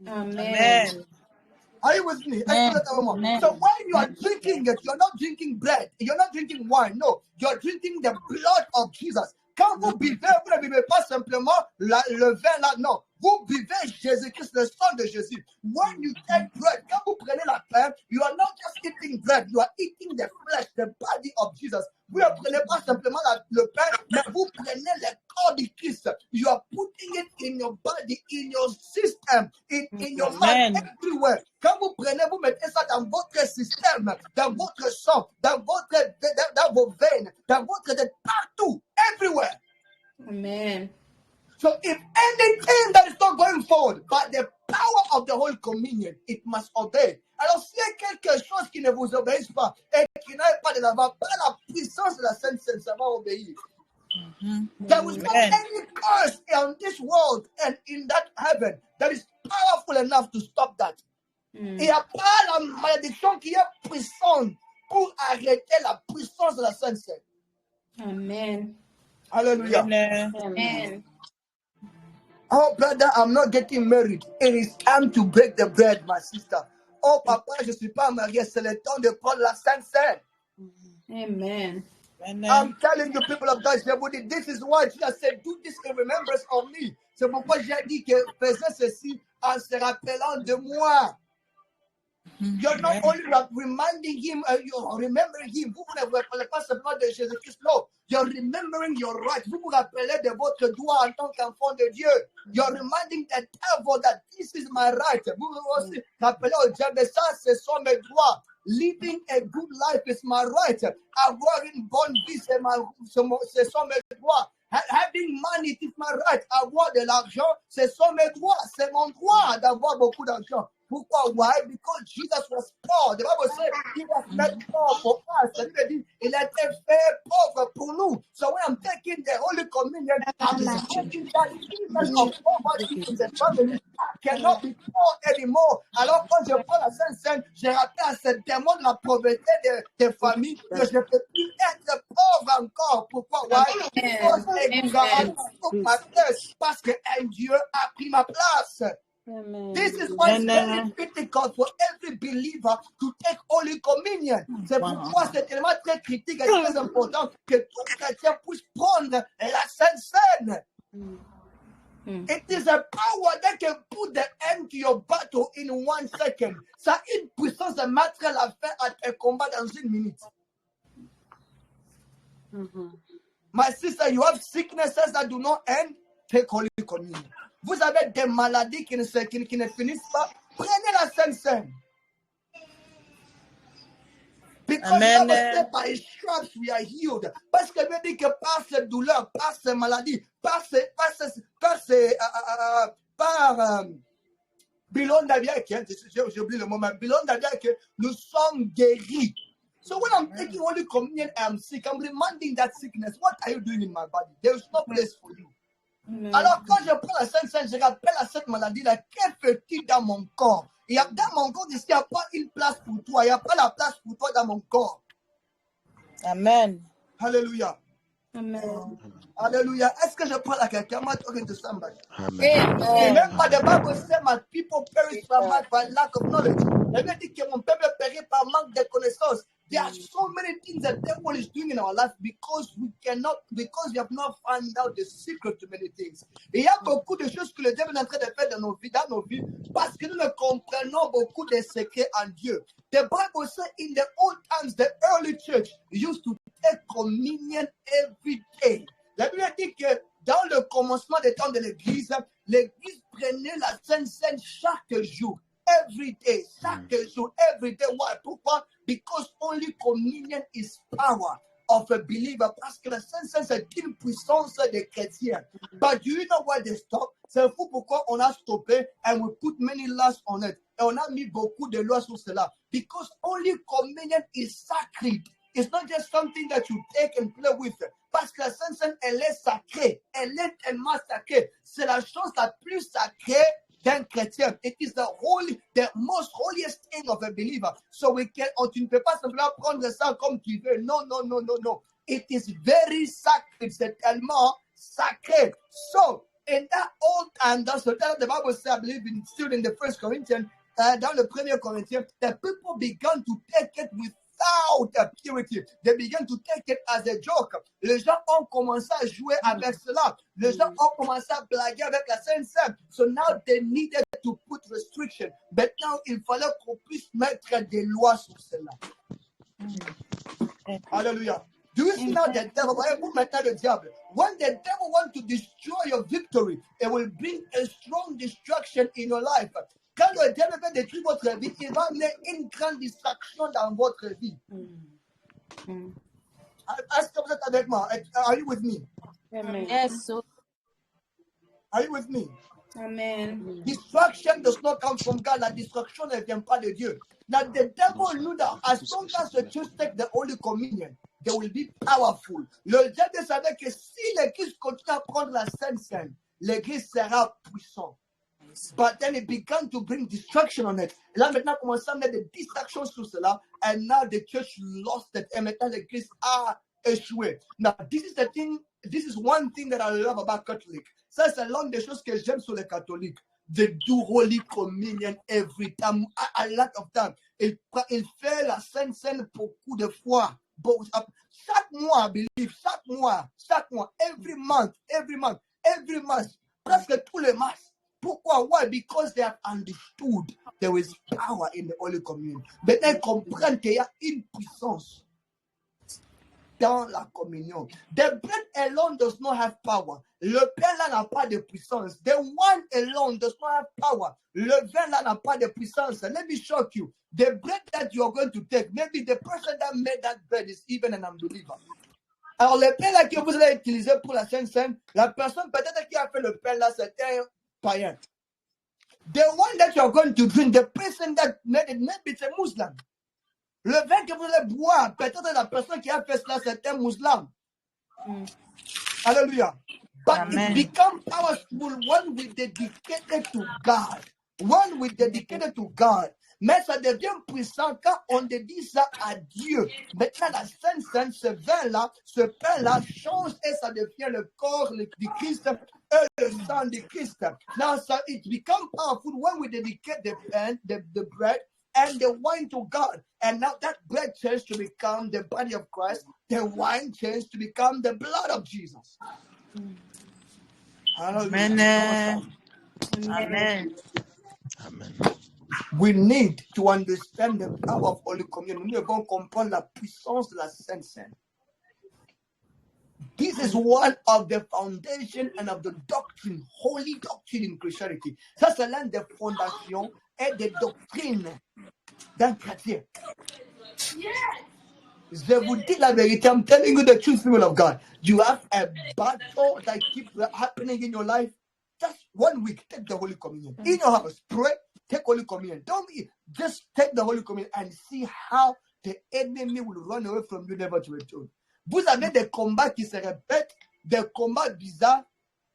Amen. Are you with me? Amen. So when you are drinking it, you're not drinking bread. You're not drinking wine. No, you're drinking the blood of Jesus. Quand vous buvez, vous ne buvez pas simplement le vin là, non. Vous buvez Jésus-Christ, le sang de Jésus. When you take bread, quand vous prenez la pain, you are not just eating bread, you are eating the flesh, the body of Jesus. Vous ne prenez pas simplement le pain, mais vous prenez le corps de Christ. You are putting it in your body, in your system, in your mind, everywhere. Quand vous prenez, vous mettez ça dans votre système, dans votre sang, dans vos veines, dans votre tête, partout, everywhere. Amen. So if anything that is not going forward, by the power of the Holy Communion, it must obey. Alors s'il y a quelque chose qui ne vous obéisse pas et qui n'aille pas de l'avant, par la puissance de la Sainte Seine, ça va obéir. There is not any curse in this world and in that heaven that is powerful enough to stop that. Il n'y a pas la malédiction qui est puissante pour arrêter la puissance de la Sainte Seine. Amen. Hallelujah. Amen. Oh, brother, I'm not getting married. It is time to break the bread, my sister. Oh, papa, je ne suis pas marié. C'est le temps de prendre la Sainte Seine. Amen. I'm telling you, people of God, this is why Jesus said, do this in remembrance of me. C'est pourquoi j'ai dit que faisait ceci en se rappelant de moi. You're not only reminding him, you're remembering him. Vous ne vous rappelez pas simplement de Jésus-Christ, non. You're remembering your right. Vous vous rappelez de votre droit en tant qu'enfant de Dieu. You're reminding the devil that this is my right. Vous vous aussi rappelez au diable, ça, ce sont mes droits. Living a good life is my right. Avoir une bonne vie, ce sont mes droits. Having money is my right. Avoir de l'argent, ce sont mes droits. C'est mon droit d'avoir beaucoup d'argent. Pourquoi? Why? Because Jesus was poor. The Bible says he was made poor for us. Ça veut dire il a été fait pauvre pour nous. So when I'm taking the Holy Communion, I'm taking that Jesus of poverty in the family cannot be poor anymore. Alors quand je prends la Sainte Seine, je rappelle à ce démon de la pauvreté des familles que je ne peux plus être pauvre encore. Pourquoi? Why? Because God took my place. Parce qu'un Dieu a pris ma place. Amen. This is why it's very critical for every believer to take Holy Communion. C'est pourquoi c'est tellement très critique et très important que tout chrétien puisse prendre la Sainte Seine. It is a power that can put the end to your battle in 1 second. Ça a une puissance de mettre la fin à tes combats dans 1 minute. My sister, you have sicknesses that do not end. Take Holy Communion. Vous avez des maladies qui ne finissent pas. Prenez la Sainte Seine. Because by his stripes we are healed. Parce que veut dire que par ces douleurs, par ces maladies, par Bilon d'Aviac, j'ai oublié le mot, mais Bilon d'Aviac, nous sommes guéris. So when I'm taking Holy Communion and I'm sick, I'm reminding that sickness, what are you doing in my body? There is no place for you. Alors quand je prends la Sainte Seine, je rappelle à cette maladie-là, qu'est fait-il dans mon corps? Dans mon corps, il n'y a pas une place pour toi. Il n'y a pas la place pour toi dans mon corps. Amen. Alléluia. Amen. Alléluia. Est-ce que je parle à quelqu'un? Am I talking to somebody? Amen. Remember the Bible says my people perish by lack of knowledge. Elle veut dire que mon peuple périt par manque de connaissances. There are so many things the devil is doing in our life because we have not found out the secret to many things. Et il y a beaucoup de choses que le diable est en train de faire dans nos vies, parce que nous ne comprenons beaucoup des secrets en Dieu. The Bible says in the old times, the early church used to take communion every day. La Bible dit que dans le commencement des temps de l'Église, l'Église prenait la Sainte Seine chaque jour. Every day, chaque jour, every day. Why? Pourquoi? Because only communion is power of a believer. Parce que la Sainte Seine, c'est une puissance des chrétiens. But do you know why they stop? C'est fou pourquoi on a stoppé and we put many laws on it. Et on a mis beaucoup de lois sur cela. Because Holy Communion is sacred. It's not just something that you take and play with. Parce que la Sainte Seine, elle est sacrée. Elle est tellement sacrée. C'est la chose la plus sacrée d'un chrétien. It is the most holiest thing of a believer. So tu ne peux pas simplement prendre ça comme tu veux. Non, non, non, non, non. It is very sacred. C'est tellement sacré. So, in that old time, that's what the Bible says, I believe, still in the 1 Corinthians, dans le 1 Corinthiens, the people began to take it without purity. They began to take it as a joke. Les gens ont commencé à jouer avec cela. Les gens ont commencé à blaguer avec la Sainte Seine. So now they needed to put restriction. Maintenant, il fallait qu'on puisse mettre des lois sur cela. Hallelujah. Do you see now the devil? Vous mettez le diable. When the devil wants to destroy your victory, it will bring a strong destruction in your life. Quand le diable veut détruire votre vie, il va amener une grande distraction dans votre vie. Est-ce que vous êtes avec moi? Are you with me? Amen. Yes, so. Are you with me? Amen. Destruction does not come from God. La destruction ne vient pas de Dieu. Now the devil knew that as long as the Jews take the Holy Communion, they will be powerful. Le diable savait que si l'Église continue à prendre la Sainte Seine, l'Église sera puissante. But then it began to bring destruction on it. Et là maintenant, on commence à mettre des distractions sur cela. And now the church lost it. Et maintenant, l'Église a échoué. Now, this is one thing that I love about Catholic. Ça, c'est l'une des choses que j'aime sur les catholiques. They do Holy Communion every time, a lot of time. Il fait la Sainte Seine beaucoup de fois. Chaque mois, I believe, chaque mois, every month, presque tous les mois. Pourquoi? Why? Because they have understood there is power in the Holy Communion. Maintenant, ils comprennent qu'il y a une puissance dans la communion. The bread alone does not have power. Le pain là n'a pas de puissance. The wine alone does not have power. Le vin là n'a pas de puissance. Let me shock you. The bread that you are going to take, maybe the person that made that bread is even an unbeliever. Alors, le pain là que vous allez utiliser pour la Sainte Seine, la personne peut-être qui a fait le pain là, c'était un païen. The one that you are going to drink, the person that made it, maybe it's a Muslim. Le vin que vous allez boire, peut-être la personne qui a fait cela, c'est un musulman. Hallelujah. But Amen. it becomes powerful when we dedicated to God. When we dedicated to God. Mais ça devient puissant quand on dédie ça à Dieu. Maintenant, la Sainte Seine, ce vin-là, ce pain-là change et ça devient le corps du Christ et le sang du Christ. Now, so it becomes powerful when we dedicate the bread and the wine to God. And now that bread turns to become the body of Christ. The wine turns to become the blood of Jesus. Amen. Amen. Amen. We need to understand the power of Holy Communion. Nous devons comprendre la puissance de la Sainte Seine. This is one of the foundation and of the doctrine, holy doctrine in Christianity. Ça, c'est l'une des fondations et des doctrines d'un chrétien. Je vous dis la vérité. I'm telling you the truth, people of God. You have a battle that keeps happening in your life. Just 1 week, take the Holy Communion. In your house, pray, take Holy Communion. Don't just take the Holy Communion and see how the enemy will run away from you, never to return. Vous avez des combats qui se répètent, des combats bizarres.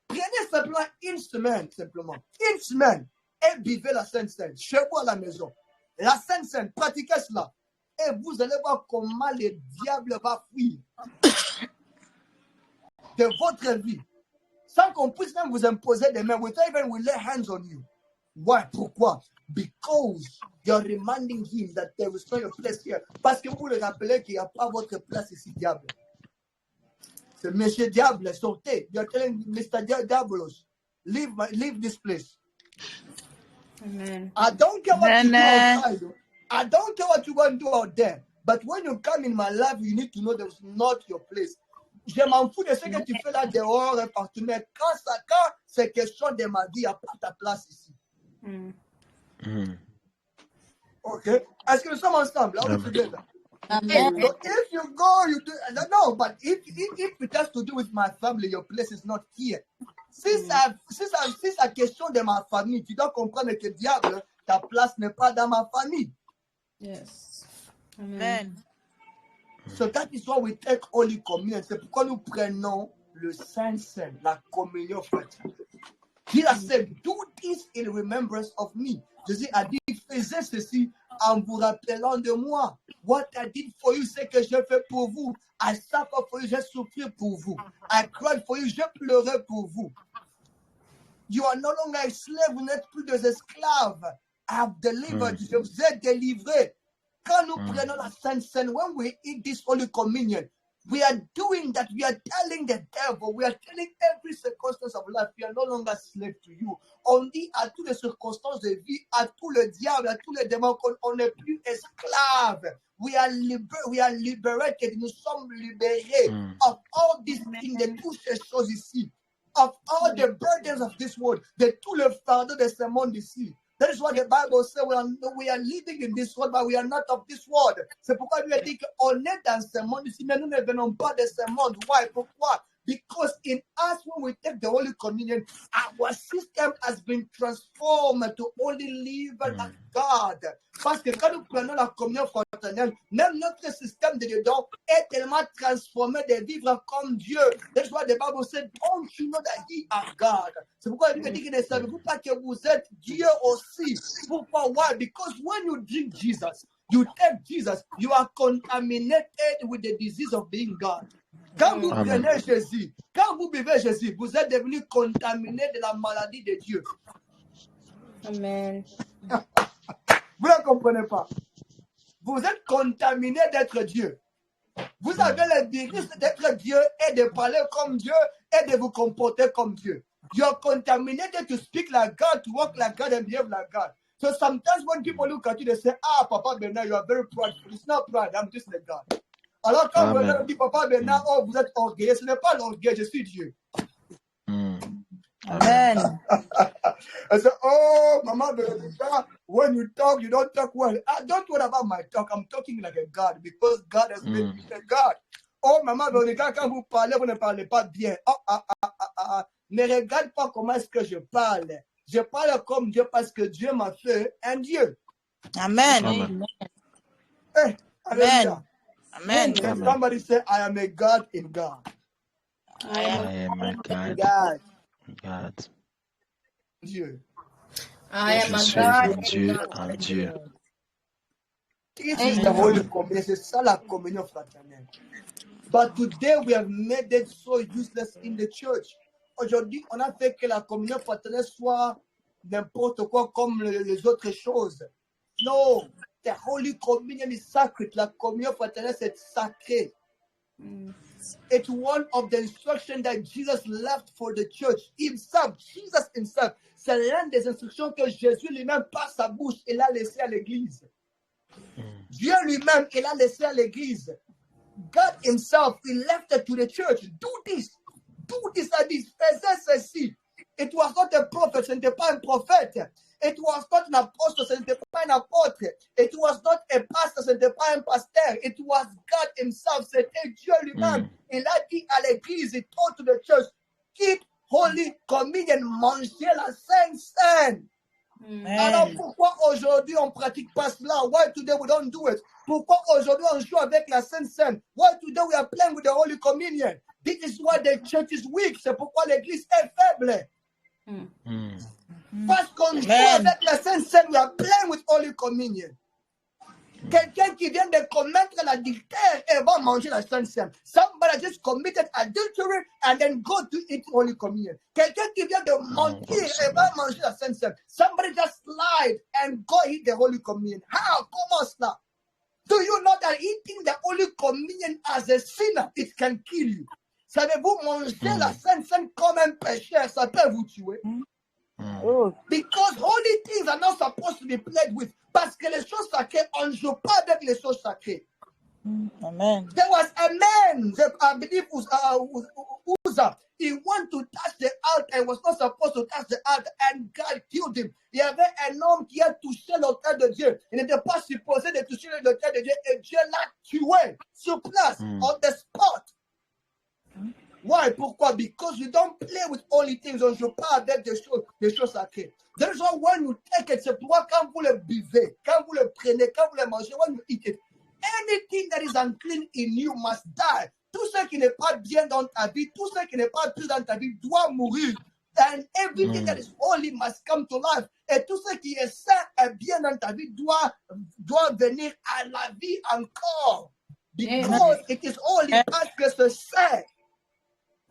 Prenez simplement une semaine, Une semaine. Et vivez la Sainte Seine. Chez vous à la maison. La Sainte Seine, pratiquez cela. Et vous allez voir comment le diable va fuir de votre vie. Sans qu'on puisse même vous imposer des mains. Without even we lay hands on you. Why? Pourquoi? Because you're reminding him that there is not a place here. Parce que vous le rappelez qu'il n'y a pas votre place ici, diable. C'est Monsieur Diable, sortez. You're telling Mr. Diabolos, leave this place. Amen. I don't care what you do Amen. outside. I don't care what you want to do out there. But when you come in my life, you need to know there's not your place. Je m'en fous de ce que tu fais là dehors et partout. Mais quand c'est question de ma vie, il n'y a pas ta place ici. Ok? Est-ce que nous sommes ensemble? Are we together? Amen. So if you go, you do. No, but if it has to do with my family, your place is not here. Si la question de ma famille, tu dois comprendre que le diable Ta place n'est pas dans ma famille. Yes. Amen. Amen. So that is why we take Holy Communion. C'est pourquoi nous prenons le Saint-Saint, la communion fraternelle. Jesus said, do this in remembrance of me. Jésus a dit, faisez ceci en vous rappelant de moi. What I did for you, c'est que j'ai fait pour vous. I suffered for you, j'ai souffert pour vous. I cried for you, j'ai pleuré pour vous. You are no longer a slave, vous n'êtes plus des esclaves. I have delivered you, je vous ai délivré. Quand nous prenons la Sainte Seine, when we eat this Holy Communion, we are doing that. We are telling the devil, we are telling every circumstance of life, we are no longer slave to you. On dit à toutes les circonstances de vie, à tout le diable, à tous les démons, qu'on n'est plus esclaves. We are liberated. Nous sommes libérés of all these things, de toutes ces choses ici, of all the burdens of this world, de tout le fardeau de ce monde ici. That is what the Bible says. We are living in this world, but we are not of this world. C'est pourquoi Dieu dit qu'on est dans ce monde ici, mais nous ne venons pas de ce monde. Why? Pourquoi? Because in us, when we take the Holy Communion, our system has been transformed to only live like God. Parce que quand nous prenons la communion fraternelle, même notre système de dedans est tellement transformé de vivre comme Dieu. That's why the Bible said, don't you know that ye are God? C'est pourquoi Dieu dit que ne savez-vous pas que vous êtes Dieu aussi? Pourquoi? Why? Because when you drink Jesus, you take Jesus, you are contaminated with the disease of being God. Quand vous prenez Jésus, quand vous buvez Jésus, vous êtes devenu contaminé de la maladie de Dieu. Amen. Vous ne comprenez pas. Vous êtes contaminé d'être Dieu. Vous avez le virus d'être Dieu et de parler comme Dieu et de vous comporter comme Dieu. You are contaminated to speak like God, to walk like God and behave like God. So sometimes when people look at you, they say, ah, Papa Bernard, you are very prideful. It's not pride, I'm just like God. Alors quand vous leur dites, Papa Bernard, oh, vous êtes orgueilleux, ce n'est pas l'orgueil, je suis Dieu. Amen. I said, oh, Mama Veronica, when you talk, you don't talk well. Don't worry about my talk. I'm talking like a God because God has made me a God. Oh, Mama Veronica, quand vous parlez, vous ne parlez pas bien. Ne regarde pas comment est-ce que je parle. Je parle comme Dieu parce que Dieu m'a fait un Dieu. Amen. Amen. Hey, Amen. Amen. Can somebody say, I am a God in God. I am a God. God. Dieu. I am Je a suis God. Dieu en Dieu. This is the Holy Communion. C'est ça la communion fraternelle. But today we have made it so useless in the church. Aujourd'hui, on a fait que la communion fraternelle soit n'importe quoi comme les autres choses. No, the Holy Communion is sacred. La communion fraternelle, c'est sacré. It's one of the instructions that Jesus left for the church himself. Jesus himself. C'est l'une des instructions que Jésus lui-même, par sa bouche, il a laissé à l'église. Dieu lui-même, il a laissé à l'église. God himself, he left it to the church. Do this. Do this and this. Faisez ceci. It was not a prophet, ce n'était pas un prophète. It was not an apostle, ce n'était pas un apôtre. It was not a pastor, ce n'était pas un pasteur. It was God himself, c'était Dieu lui-même. Il a dit à l'église, he told to the church, keep Holy Communion, mangez la Sainte Seine. Alors pourquoi aujourd'hui on ne pratique pas cela? Why today we don't do it? Pourquoi aujourd'hui on joue avec la Sainte Seine? Why today we are playing with the Holy Communion? This is why the church is weak. C'est pourquoi l'église est faible. Parce qu'on joue avec la Sainte Seine, we are playing with Holy Communion. Quelqu'un qui vient de commettre l'adultère et va manger la Sainte Seine. Somebody just committed adultery and then go to eat Holy Communion. Quelqu'un qui vient de mentir et va manger la Sainte Seine. Somebody just lied and go eat the Holy Communion. How? Comment cela? Do you know that eating the Holy Communion as a sinner, it can kill you? Savez-vous, manger la Sainte Seine comme un pécheur, ça peut vous tuer? Because holy things are not supposed to be played with. Parce que les choses sacrées, on ne joue pas avec les choses sacrées. Amen. There was a man, I believe, Uzzah. He went to touch the altar and was not supposed to touch the altar, and God killed him. Il y avait un homme qui a touché l'autel de Dieu. Il n'était pas supposé de toucher l'autel de Dieu, et Dieu l'a tué sur place, on the spot. Why? Pourquoi? Because you don't play with holy things. On ne joue pas avec des choses sacrées. That is why when you take it, c'est pourquoi quand vous le buvez, quand vous le prenez, quand vous le mangez, when you eat it, anything that is unclean in you must die. Tout ce qui n'est pas bien dans ta vie, tout ce qui n'est pas pur dans ta vie doit mourir. And everything that is holy must come to life. Et tout ce qui est saint et bien dans ta vie doit venir à la vie encore. Because it is holy, parce que c'est saint.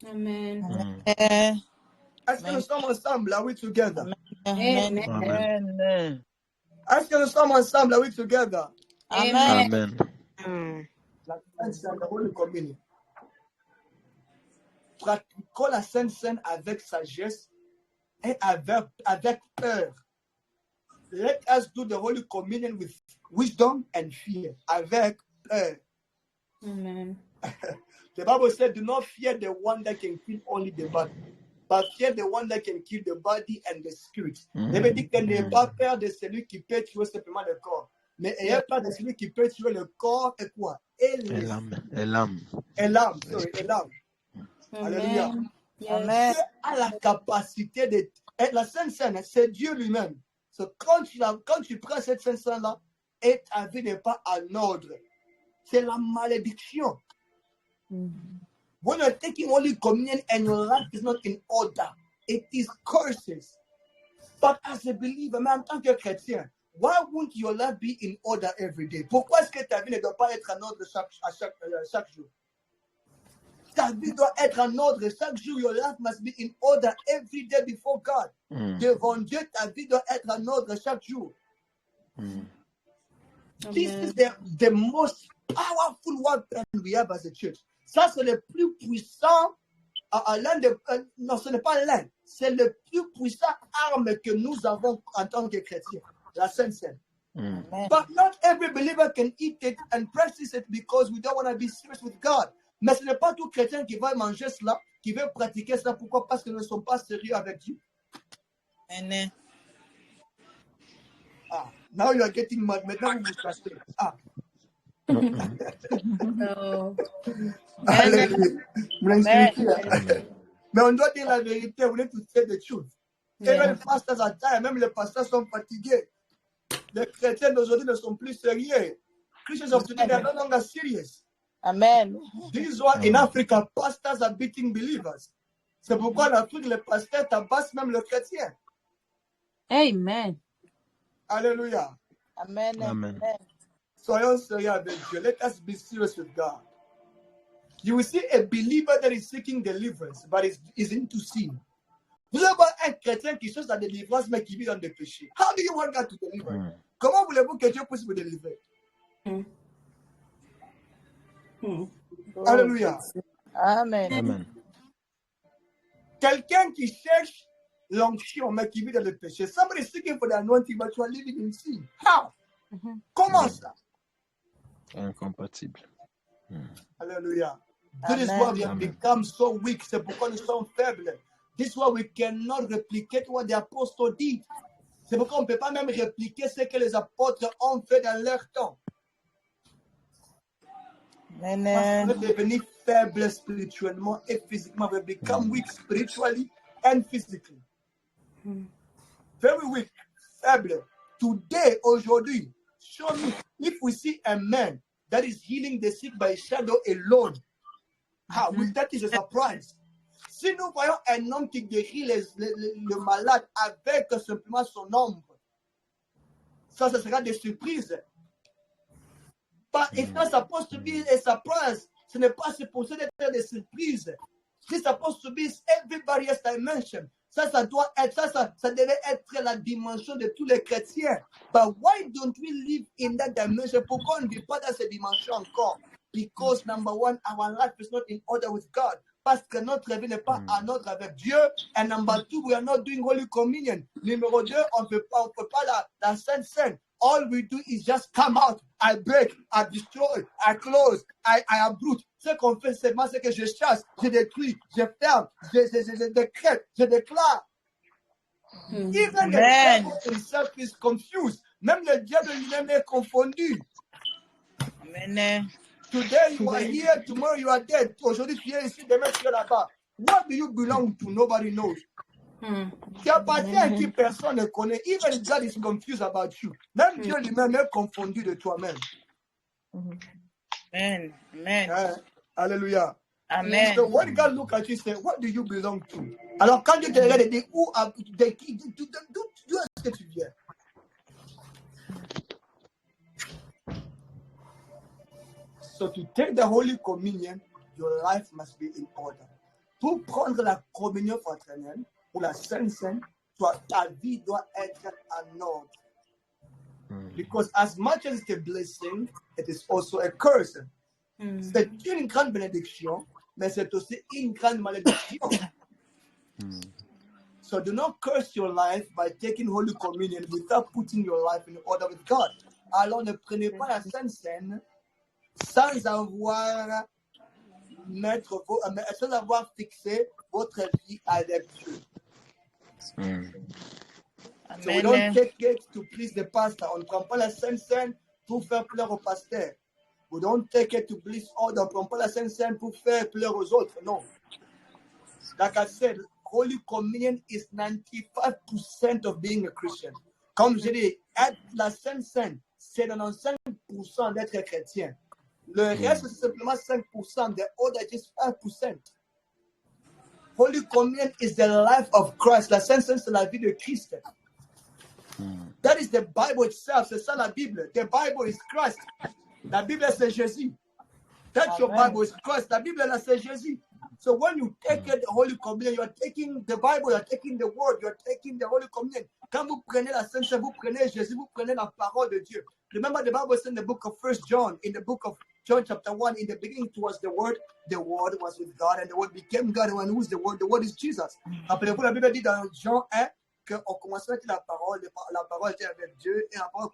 Amen. Est-ce que nous sommes ensemble? Are we together? Amen. Amen. Est-ce que nous sommes ensemble? Are we together? Amen. La Sainte Seine, la Holy Communion. Pratiquons la Sainte Seine avec sagesse et avec peur. Let us do the Holy Communion with wisdom and fear. Avec peur. Amen. The Bible said, do not fear the one that can kill only the body, but fear the one that can kill the body and the spirit. Il dit que n'ayez pas peur de celui qui peut tuer simplement le corps, mais ayez peur de celui qui peut tuer le corps et quoi? Et l'âme. Alléluia. Amen. Dieu a la capacité de... Et la Sainte Seine, c'est Dieu lui-même. Quand tu prends cette Sainte Seine-là, et ta vie n'est pas en ordre, c'est la malédiction. When you're taking Holy Communion and your life is not in order, it is curses. But as a believer, mais en tant que chrétien, why won't your life be in order every day? Pourquoi est-ce que ta vie ne doit pas être en ordre chaque jour? Ta vie doit être en ordre chaque jour. Your life must be in order every day before God. Devant Dieu, ta vie doit être en ordre chaque jour. This is the most powerful weapon we have as a church. Ça, c'est le plus puissant, non, ce n'est pas l'un, c'est le plus puissant arme que nous avons en tant que chrétiens, la Sainte Seine. But not every believer can eat it and practice it because we don't want to be serious with God. Mais ce n'est pas tout chrétien qui va manger cela, qui veut pratiquer cela. Pourquoi? Parce que nous ne sommes pas sérieux avec Dieu. Amen. Now you are getting mad. Maintenant, vous vous cassez. No. Mais on doit dire la vérité. We need to say the truth. Even pastors are tired. Même les pasteurs sont fatigués. Les chrétiens d'aujourd'hui ne sont plus sérieux. Christians of today are no longer serious. Amen. This is why in Africa, pastors are beating believers. C'est pourquoi en Afrique, les pasteurs tabassent même les chrétiens. Amen. Alléluia. Amen. Amen. Soyons sérieux avec Dieu. Let us be serious with God. You will see a believer that is seeking deliverance, but is into sin. Vous allez voir un chrétien qui cherche la délivrance, mais qui vit dans des péchés. How do you want God to deliver? Comment voulez-vous que Dieu puisse vous délivrer? Alléluia. Amen. Quelqu'un qui cherche l'onction, mais qui vit dans le péché. Somebody is seeking for the anointing, but you are living in sin. How? Comment ça? Incompatible. Alléluia. This is why we have become so weak. C'est pourquoi nous sommes faibles. This is why we cannot replicate what the apostles did. C'est pourquoi on ne peut pas même répliquer ce que les apôtres ont fait dans leur temps. Amen. Parce qu'on est devenu faible spirituellement et physiquement. We become weak spiritually and physically. Very weak, faible. Today, aujourd'hui, show me if we see a man that is healing the sick by shadow alone. That is a surprise. Si nous voyons un homme qui guérit le malade avec simplement son ombre, ça sera des surprises. But it's not supposed to be a surprise. Ce n'est pas supposé être des surprises. It's supposed to be everybody's dimension. Ça doit être, ça devait être la dimension de tous les chrétiens. But why don't we live in that dimension? Pourquoi on ne vit pas dans cette dimension encore? Because number one, our life is not in order with God. Parce que notre vie n'est pas en ordre avec Dieu. And number two, we are not doing Holy Communion. Numéro 2, on ne peut pas la Sainte Seine. All we do is just come out. I break, I destroy, I close, I uproot. Ce qu'on fait, c'est moi, c'est que je chasse, je détruis, je ferme, je décrète, je déclare. Even the devil himself is confused. Même le diable lui-même est confondu. Amen. Today you are here, tomorrow you are dead. Aujourd'hui tu es ici, demain tu es là-bas. What do you belong to? Nobody knows. Tu appartiens à qui personne ne connaît. Even God is confused about you. Même Dieu lui-même est confondu de toi-même. Amen. Amen. Alléluia. Amen. So when God look at you, say, what do you belong to? Alors quand Dieu te regarde, il dit, d'où est-ce que tu viens? So to take the Holy Communion, your life must be in order. Pour prendre la communion fraternelle, ou la Sainte Seine, ta vie doit être en ordre. Because as much as it's a blessing, it is also a curse. C'est une grande bénédiction, mais c'est aussi une grande malédiction. So do not curse your life by taking Holy Communion without putting your life in order with God. Alors ne prenez pas la Sainte Seine sans avoir fixé votre vie avec Dieu. So we don't take it to please the pastor. On ne prend pas la Sainte Seine pour faire pleurer au pasteur. We don't take it to please others. On ne prend pas la Sainte Seine pour faire pleurer aux autres. Non. Like I said, Holy Communion is 95% of being a Christian. Comme je dis, la Sainte Seine, c'est 95% d'être chrétien. Le reste, c'est simplement 5%. The other is 5%. Holy Communion is the life of Christ. La Sainte Seine, c'est la vie de Christ. That is the Bible itself. C'est ça la Bible. The Bible is Christ. La Bible, c'est Jésus. That's your Bible is Christ. La Bible, c'est Jésus. So when you take the Holy Communion, you are taking the Bible, you are taking the Word, you are taking the Holy Communion. Quand vous prenez la Sainte Seine, vous prenez Jésus, vous prenez la parole de Dieu. Remember the Bible says in the book of 1 John, in the book of John chapter 1, in the beginning it was the Word was with God, and the Word became God. And who is the Word? The Word is Jesus. Rappelez-vous, la Bible dit dans Jean 1, qu'on commençait avec la parole était avec Dieu, et la parole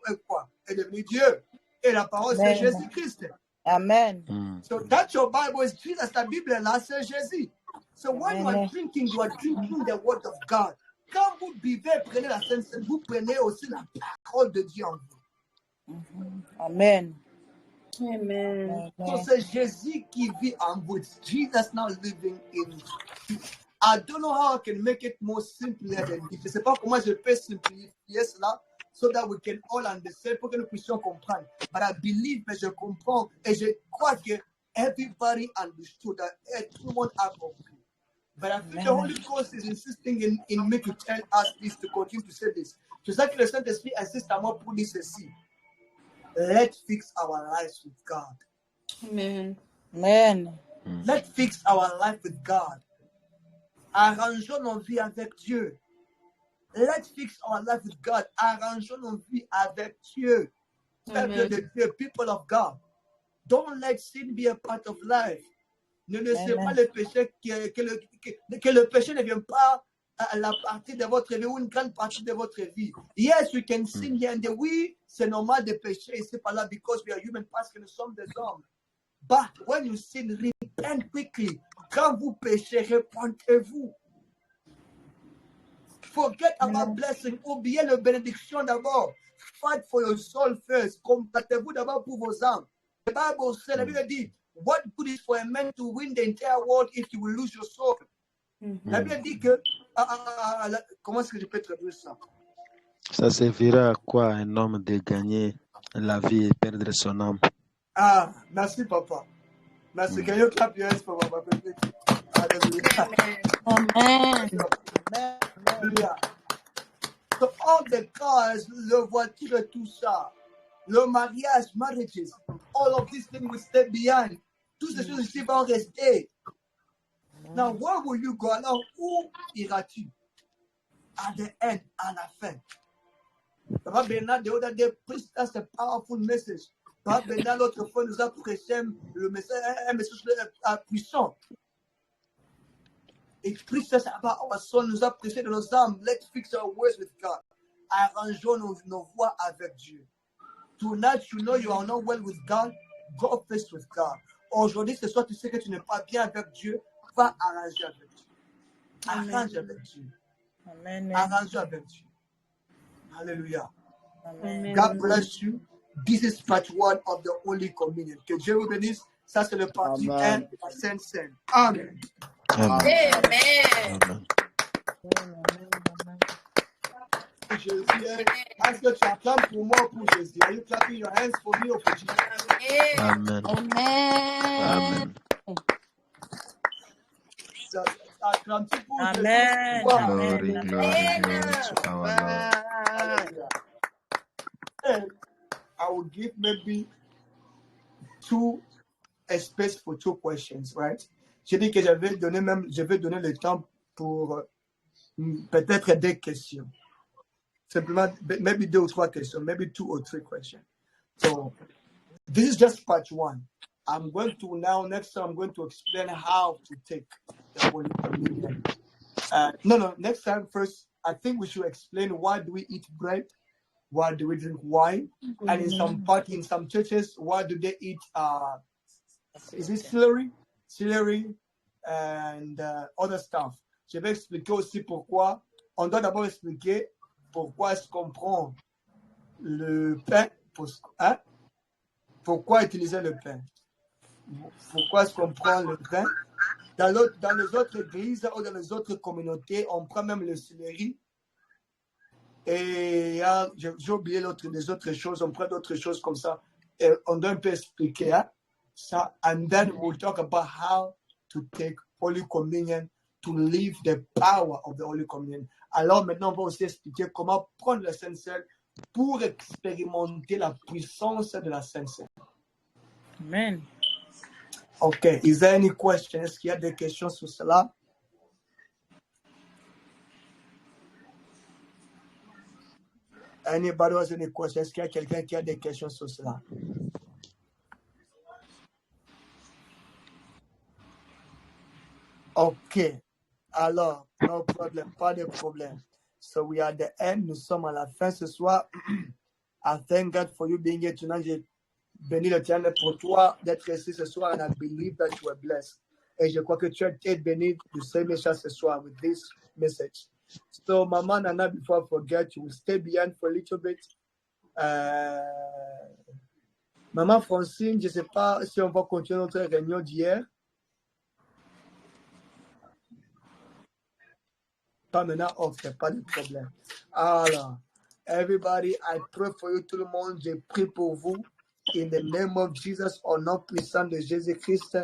est devenue Dieu. Et la parole, c'est Jésus-Christ. Amen. So that's your Bible is Jesus. La Bible, là, c'est Jésus. So when you are drinking the word of God. Quand vous buvez, prenez la Sainte Seine, vous prenez aussi la parole de Dieu en vous. Amen. Amen. So c'est Jésus qui vit en vous. It's Jesus now living in you. I don't know how I can make it more simpler than this. Je ne sais pas comment je peux simplifier cela so that we can all understand, pour que nous puissions comprendre. But I believe que je comprends et je crois que everybody understood that tout le monde a compris. But I think the Holy Ghost is insisting in me to tell us this, to continue to say this. C'est ça que le Saint-Esprit insiste à moi pour dire ceci. Let's fix our lives with God. Amen. Amen. Let's fix our life with God. Arrangeons nos vies avec Dieu. Let's fix our life with God. Arrangeons nos vies avec Dieu. Peuple de Dieu, people of God. Don't let sin be a part of life. Ne laissez pas le péché, que le péché ne vienne pas à la partie de votre vie ou une grande partie de votre vie. Yes, we can sin here and there. Oui, c'est normal de pécher ici par là because we are human, parce que nous sommes des hommes. But when you sin, repent quickly. Quand vous péchez, repentez-vous. Forget about blessing. Oubliez la bénédiction d'abord. Fight for your soul first. Combattez-vous d'abord pour vos âmes. The Bible says, la Bible dit, what good is for a man to win the entire world if you will lose your soul? La Bible dit que, comment est-ce que je peux traduire ça? Ça servira à quoi un homme de gagner la vie et perdre son âme? Ah, merci papa. Merci. Can you clap your hands for Papa? Hallelujah. Amen. Hallelujah. So all the cars, le voiture, tout ça, le mariage, marriages, all of these things will stay behind. Toutes ces choses ici vont rester. Now, where will you go? Alors, où iras-tu? At the end, à la fin. Papa Bernard, the other day, preached us a powerful message. Papa Bernard, l'autre fois, nous a prêché le message, un message puissant. Et preached us about our soul, nous a prêché de nos âmes. Let's fix our ways with God. Arrangeons nos voies avec Dieu. Tonight, you know you are not well with God. Go face with God. Aujourd'hui, ce soir, tu sais que tu n'es pas bien avec Dieu. Va arranger avec Dieu. Arrange avec Dieu. Amen. Arrange avec Dieu. Hallelujah. Amen. God bless you. This is part 1 of the Holy Communion. Que Dieu vous bénisse. Ça, c'est le partie 1 de la Sainte Seine. Amen. Amen. Amen. Jésus, est-ce que tu acclames pour moi ou pour Jésus? Are you clapping your hands for me or for Jesus? Amen. Amen. Acclame-tu pour Jésus? Amen. Glory, Amen. glory, glory to our Lord. Hallelujah. And I will give maybe 2 space for 2 questions, right? J'ai dit que je vais donner le temps pour peut-être des questions. Simplement, maybe 2 or 3 questions, maybe 2 or 3 questions. So, this is just part 1. I'm going to next time, I'm going to explain how to take the Holy Communion. Next time, first, I think we should explain why do we eat bread, why do we drink wine, and in some churches, why do they eat, is it celery, and other stuff. Je vais expliquer aussi pourquoi. On doit d'abord expliquer pourquoi est-ce qu'on prend le pain, pourquoi utiliser le pain. Pourquoi est-ce qu'on prend le pain? Dans les autres églises ou dans les autres communautés, on prend même le céleri. Et j'ai oublié les autres choses, on prend d'autres choses comme ça. Et on doit un peu expliquer ça. And then we'll talk about how to take Holy Communion, to live the power of the Holy Communion. Alors maintenant, on va aussi expliquer comment prendre la Sainte Seine pour expérimenter la puissance de la Sainte Seine. Amen. Okay, is there any question? Est-ce qu'il y a des questions sur cela? Anybody has any questions? Est-ce qu'il y a quelqu'un qui a des questions sur cela? Ok, alors, no problem, pas de problème. So we are at the end, nous sommes à la fin ce soir. I thank God for you being here tonight. J'ai béni l'Éternel pour toi d'être ici ce soir, and I believe that you are blessed. Et je crois que tu as été béni de ce message ce soir with this message. So, Mama Nana, before I forget, you will stay behind for a little bit. Maman Francine, je ne sais pas si on va continuer notre réunion d'hier. Pas maintenant, ok, pas de problème. Alors, everybody, I pray for you, tout le monde, je prie pour vous. In the name of Jesus, au nom puissant de Jésus-Christ,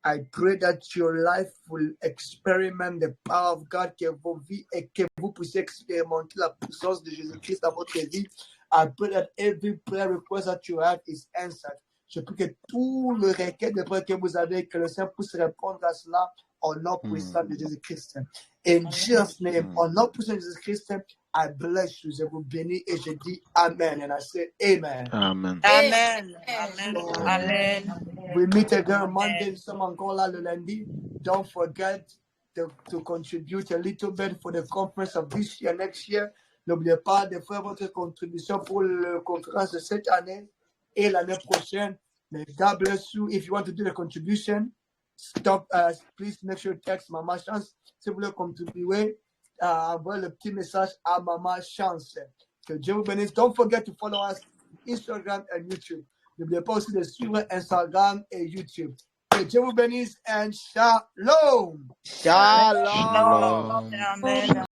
I pray that your life will experiment the power of God, que vos vies et que vous puissiez expérimenter la puissance de Jésus-Christ dans votre vie. I pray that every prayer request that you have is answered. Je prie que tout le requête de prière que vous avez, que le Seigneur puisse répondre à cela au nom puissant de Jésus-Christ. In Jesus' name, au nom puissant de Jésus-Christ, I bless you. Je vous bénis et je dis Amen. And I say Amen. Amen. Amen. Amen. Amen. We meet again on Monday. Nous sommes encore là le lundi. Don't forget to contribute a little bit for the conference of this year, next year. N'oubliez pas de faire votre contribution pour la conférence de cette année et l'année prochaine. May God bless you. If you want to do the contribution, please make sure you text Maman Chance. Si vous voulez contribuer, envoyez le petit message à Maman Chance. Que Dieu vous bénisse. Don't forget to follow us Instagram and YouTube. N'oubliez pas aussi de suivre Instagram et YouTube. Que Dieu vous bénisse and shalom. Shalom. Amen.